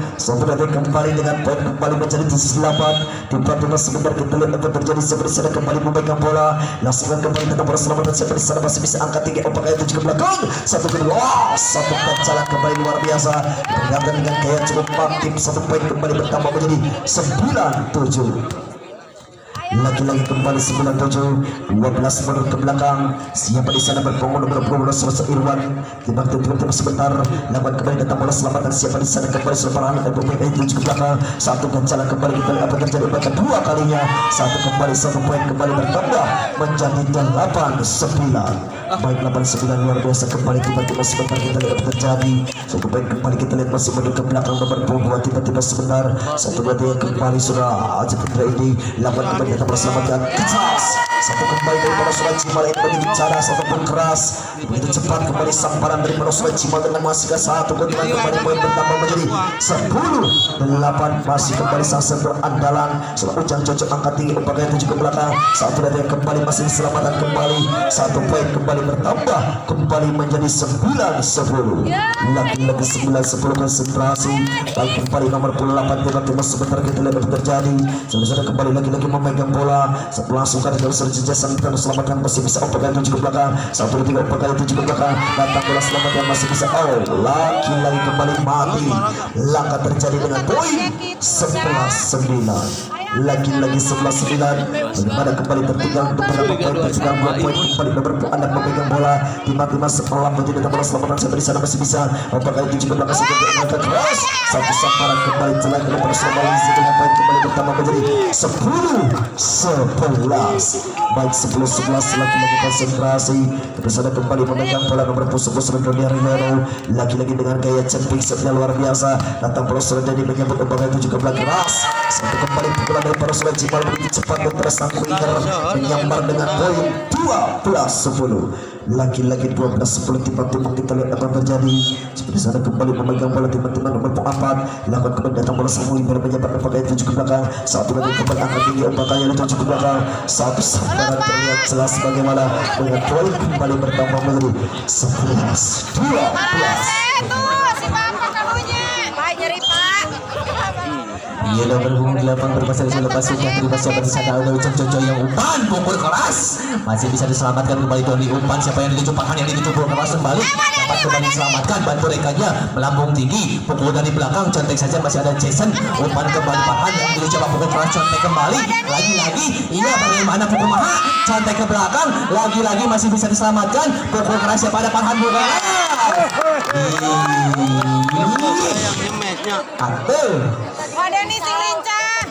dengan poin kembali menjadi 8. Tiba-tiba sebentar kita lihat apa terjadi seperti sana kembali memegang bola langsungkan kembali tentang bola selamat seperti sana masih bisa angkat tinggi umpakaya 7 ke belakang. Satu kedua satu pencalan kembali luar biasa ternyata dengan gaya cukup aktif. Satu poin kembali bertambah menjadi 9-7. Lagi-lagi kembali 9-7 12 menit ke belakang siapa di sana berpengun nomor 12 Selesai Irwan tiba-tiba sebentar lakukan kembali datang bola selamatkan siapa di sana kembali seleparan dan pemain 7 ke belakang satu pencalan kembali kita lihat apa terjadi pada kedua kalinya satu kembali satu poin kembali bertambah menjadi 8-9. Baik 8-9 luar biasa kembali tiba-tiba sebentar kita lihat apa terjadi satu poin kembali kita lihat masih mundur ke belakang nomor 2 tiba-tiba sebentar satu dia kembali sudah aja Putra ini lakukan kembali kita berselamatkan keras satu kembali daripada Surat Cimal ini begitu cara satu pun keras begitu cepat kembali samparan daripada Surat Cimal dengan masih ke satu keuntungan kembali poin bertambah menjadi 10-8 masih kembali sang senter andalan Surat Ujang cocok angkat tinggi umpakanya 7 ke belakang satu dari yang kembali masih diselamatkan kembali satu poin kembali bertambah kembali menjadi 9-10 lagi-lagi 9-10 konsentrasi baik kembali nomor 8 tiba-tiba sebentar kita lihat apa terjadi sudah kembali lagi-lagi memegang bola setelah langsungkan dari Jason dan selamatkan masih bisa umpakaya 7 ke belakang 1-3 umpakaya 7 ke belakang datang bola selamatkan masih bisa lagi kembali mati langkah terjadi dengan poin 11-9 lagi-lagi 11-9. Bagaimana kembali tertinggal untuk beberapa poin, tertinggal 2 poin kembali nomor anak memegang bola. Tim-tim sekolah menjadi nomor selamatan sampai di sana masih bisa. Apakah itu juga belakang sedikit mereka keras. Satu samparan kembali telah ke nomor Sulawesi dengan poin kembali pertama menjadi 10-11. Baik 10-11 lagi-lagi konsentrasi. Terus ada kembali memegang bola nomor 10 Dunia Rivero. Lagi-lagi dengan gaya jumping setnya luar biasa. Datang Prosel jadi menyambut apakah itu juga belakang keras. Satu kembali pukulan dari Prosel Jimal begitu cepat dan tersang menyambar dengan poin 12-10. Lagi-lagi 12-10 tiba-tiba kita lihat apa terjadi. Seperti sana kembali memegang bola tiba-tiba nomor 4 lakukan kembali datang bola Samuel menyambar apakah itu juga belakang. Satu lagi kembali angkat tinggi apakah yang itu juga belakang. Satu sambaran terlihat jelas bagaimana dengan poin kembali bertambah menjadi 11-12. Si bapak kamunya. Pak nyeri pak. Iya nomor punggung 8 berpasang selepas sudah terima siapa di sana ada Ucap Jojo yang umpan pukul keras masih bisa diselamatkan kembali Doni umpan siapa yang dituju pahan yang dituju pukul keras kembali dapat kembali diselamatkan bantu rekanya melambung tinggi pukul dari belakang contek saja masih ada Jason umpan kembali pahan yang dituju pukul keras contek kembali lagi-lagi iya bagaimana pukul maha contek ke belakang lagi-lagi masih bisa diselamatkan pukul keras siapa ada pahan pukul keras Atul Ada nih si lincah.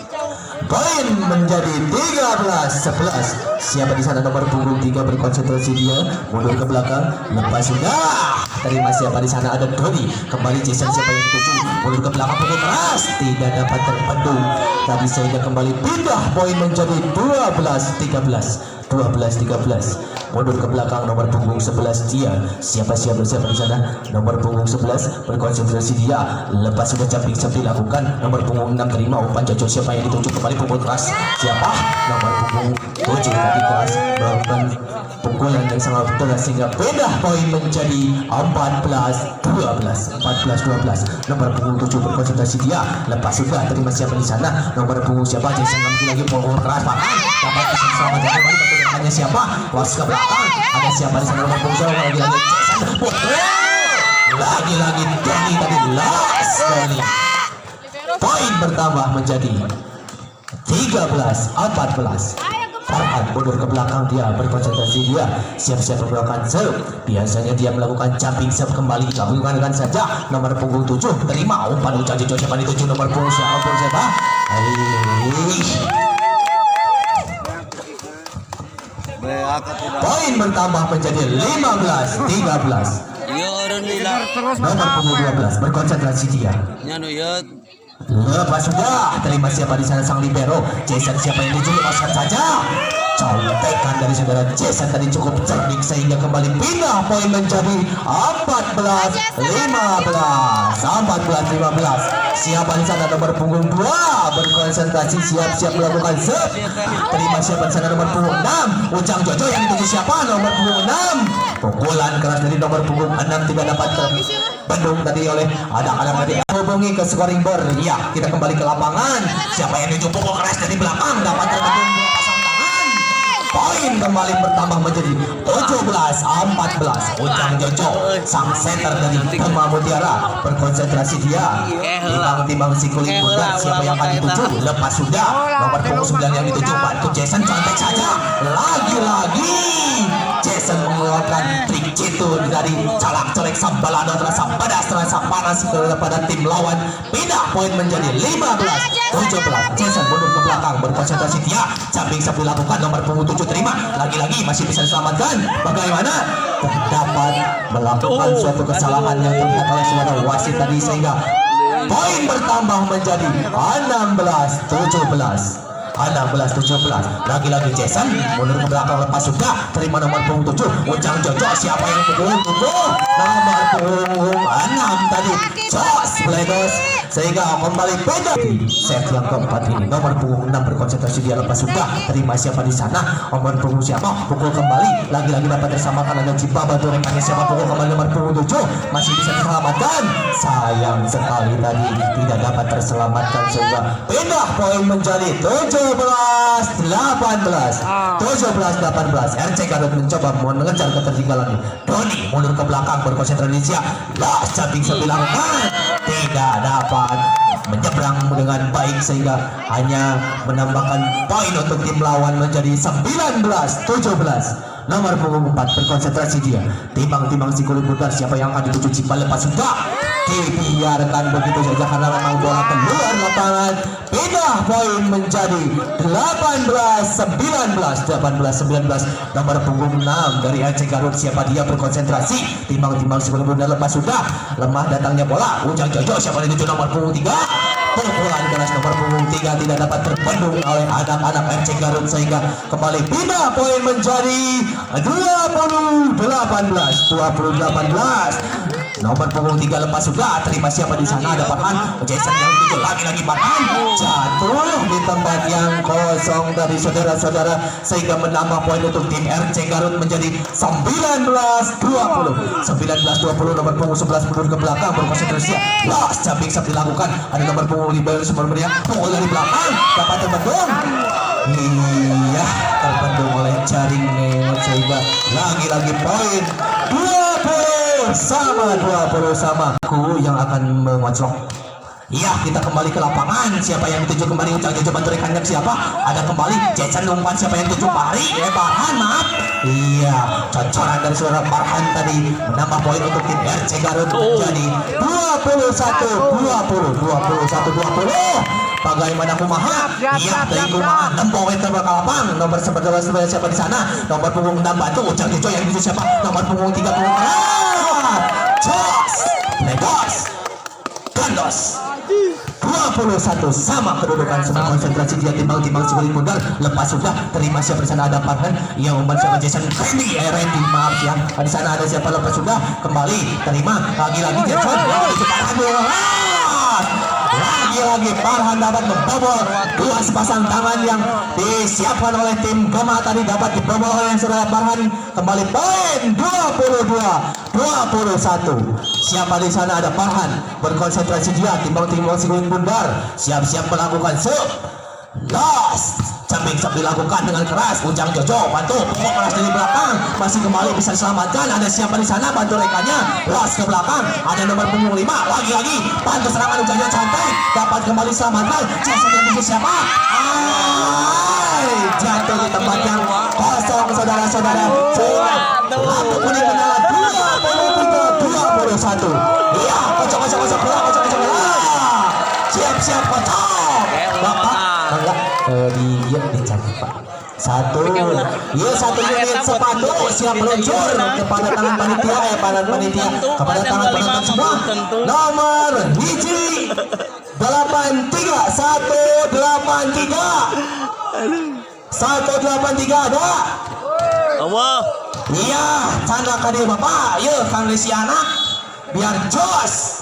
poin menjadi 13-11. Siapa di sana nomor punggung 3 berkonsentrasi dia mundur ke belakang lepas sudah terima siapa di sana ada Doni kembali Jason siapa yang dituju mundur ke belakang pukul keras tidak dapat terpendung tadi sehingga kembali pindah poin menjadi 12-13 mundur ke belakang nomor punggung 11 dia siapa di sana nomor punggung 11 berkonsentrasi dia lepas sudah jumping dilakukan nomor punggung 6 terima umpan Jojo siapa yang dituju kembali pukul keras siapa nomor punggung 7 tadi keras melakukan pukulan yang sangat betul sehingga pindah poin menjadi 14-12 nomor punggung 7 berkonsentrasi dia lepas sudah terima siapa di sana nomor punggung siapa Jason lagi pukul keras pakai dapat bersama kembali hanya siapa was ke belakang ada siapa di sana nomor punggung lagi Jason lagi-lagi Doni tadi last Doni poin bertambah menjadi 13-14 Farhan mundur ke belakang dia berkonsentrasi dia siap-siap melakukan serve biasanya dia melakukan jumping serve kembali lakukan saja nomor punggung 7 terima umpan ucap Jojo siapa dituju nomor punggung siapa poin bertambah menjadi 15-13 nomor punggung 12 berkonsentrasi dia lepas sudah terima siapa di sana sang libero Jason siapa yang dituju lepaskan saja contekan dari saudara Jason tadi cukup cerdik sehingga kembali pindah poin menjadi 14-15 siapa di sana nomor punggung 2 berkonsentrasi siap-siap melakukan serve terima siapa di sana nomor punggung 6 Ujang Jojo yang dituju siapa nomor punggung 6 pukulan keras dari nomor punggung 6 tidak dapat terbendung tadi oleh anak-anak tadi hubungi ke scoring board ya kita kembali ke lapangan siapa yang dituju pukul keras dari belakang dapat terbendung pasang tangan poin kembali bertambah menjadi 17-14 Ujang Jojo sang center dari Tema Mutiara berkonsentrasi dia timbang si kulit muda siapa yang akan dituju lepas sudah nomor punggung 9 yang dituju bantu Jason contek saja lagi-lagi Jason mengeluarkan trik jitu dari colak-colek sambalado terasa panas kepada tim lawan pindah poin menjadi 15-17 Jason mundur ke belakang berkonsentrasi dia jumping serve dilakukan nomor punggung 7 terima lagi-lagi masih bisa diselamatkan bagaimana terdapat melakukan suatu kesalahan yang terlihat oleh saudara wasit tadi sehingga poin bertambah menjadi 16-17 lagi-lagi Jason mundur ke belakang lepas sudah terima nomor punggung 7 Ujang Jojo siapa yang pukul nomor punggung 6 tadi Jos Bledos sehingga kembali beda set yang keempat ini nomor punggung 6 berkonsentrasi dia lepas sudah terima siapa di sana nomor punggung siapa pukul kembali lagi-lagi dapat tersamakan ada Cipa bantu rekannya siapa pukul kembali nomor punggung 7 masih bisa diselamatkan sayang sekali tadi tidak dapat terselamatkan sehingga pindah poin menjadi 17-18 RC Garut mencoba mengejar ketertinggalan Doni mundur ke belakang berkonsentrasi last jumping dilakukan tidak dapat menyeberang dengan baik sehingga hanya menambahkan poin untuk tim lawan menjadi 19-17. Nomor punggung 4 berkonsentrasi dia. Timbang-timbang si kulit putar, siapa yang akan dituju Cipa lepas sudah dibiarkan begitu saja karena memang bola keluar lapangan. Pindah poin menjadi 18-19. Nomor punggung 6 dari RC Garut, siapa dia berkonsentrasi. Timbang-timbang si kulit putar lepas sudah. Lemah datangnya bola. Ujang Jojo, siapa yang dituju nomor punggung 3. Pukulan keras nomor punggung 3 tidak dapat terbendung oleh anak-anak RC Garut sehingga kembali pindah poin menjadi 20-18. Nomor punggung 3 lepas sudah, terima siapa di sana, ada Farhan. Jason yang tujuh lagi Farhan jatuh di tempat yang kosong dari saudara-saudara sehingga menambah poin untuk tim RC Garut menjadi 19-20. Nomor punggung 11 mundur ke belakang berkonsentrasi. Los jumping shot dilakukan, ada nomor punggung 5 sumber meriah, pukul dari belakang dapat terbendung. Iya, terbendung oleh jaring lewat sehingga lagi-lagi poin 20 sama. Aku yang akan mengocok. Iya, kita kembali ke lapangan. Siapa yang dituju kembali? Ujang Jojo bantu rekannya siapa? Ada kembali Jason umpan, siapa yang dituju? Farhan, maaf. Iya, cocoran dari saudara Farhan tadi menambah poin untuk tim RC Garut menjadi 21-20. Bagaimana kumaha? Iya, dari kumaha 6 poin terbakalapang. Nomor 11 siapa di sana? Nomor punggung 6 bantu Ujang Jojo yang dituju siapa? Nomor punggung 3 Gandos 21 sama kedudukan sama konsentrasi dia. Timbang-timbang sulit modal lepas sudah, terima siapa di sana, ada Farhan yang umpan siapa Jason Randy maaf ya, di sana ada siapa lepas sudah, kembali terima lagi-lagi Jason lagi Farhan dapat membobol dua sepasang tangan yang disiapkan oleh tim Gema tadi dapat dibobol oleh saudara Farhan. Kembali poin 22-21. Siapa di sana, ada Farhan berkonsentrasi dia. Timbang-timbang si Guling Bundar siap-siap melakukan Los jumping shot dilakukan dengan keras. Ujang Jojo bantu pukul keras dari belakang, masih kembali bisa diselamatkan. Ada siapa di sana, bantu rekannya. Los ke belakang, ada nomor punggung 5 lagi bantu serangan Ujang Jojo sampai dapat kembali selamatkan. Jason yang bisa siapa? Jatuh di tempat yang kosong saudara-saudara. Lampu kuning menyala 23-21. Iya, kocok bola. Siap kocok. Bapak dia dicari Pak. Satu unit sepatu siap meluncur kepada tangan panitia kepada tangan penonton semua. Nomor hiji 183 ada. Allah. Iya, canda ka dia Bapak. Iya, Kang Desi anak biar jos.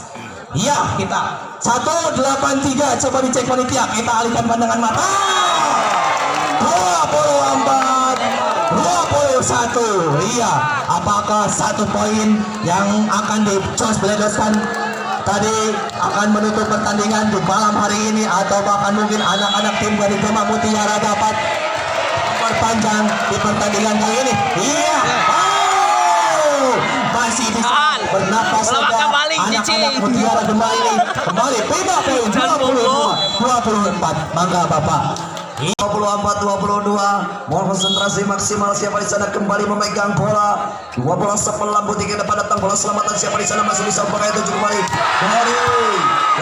Iya, kita 183 coba dicek panitia, kita alihkan pandangan mata. 24-21. Iya, apakah satu poin yang akan dicos beledoskan tadi akan menutup pertandingan di malam hari ini, atau bahkan mungkin anak-anak tim dari Gema Mutiara dapat perpanjang di pertandingan kali ini? Iya. Masih bisa bernapas lega anak-anak Mutiara Gema ini. Kembali pindah poin 22-24. Mangga Bapak. 24-22. Mohon konsentrasi maksimal. Siapa di sana kembali memegang bola. Dua bola sepelan putih ke depan, datang bola selamatan. Siapa di sana masih bisa pakai 7 kembali. Doni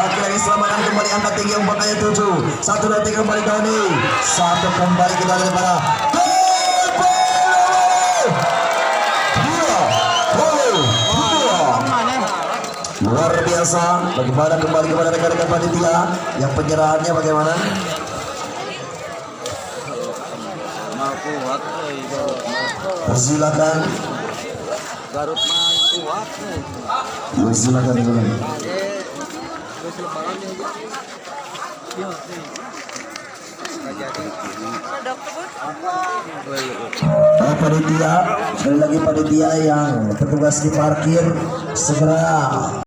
lagi-lagi selamatkan kembali, angkat tinggi umpamanya 7. 1 dan 3 kembali Doni. 1 kembali kita daripada luar biasa. Bagaimana kembali kepada rekan-rekan panitia yang penyerahannya bagaimana? Silakan. Garut main kuat. Silakan dulu. Panitia, sekali lagi panitia yang petugas di parkir segera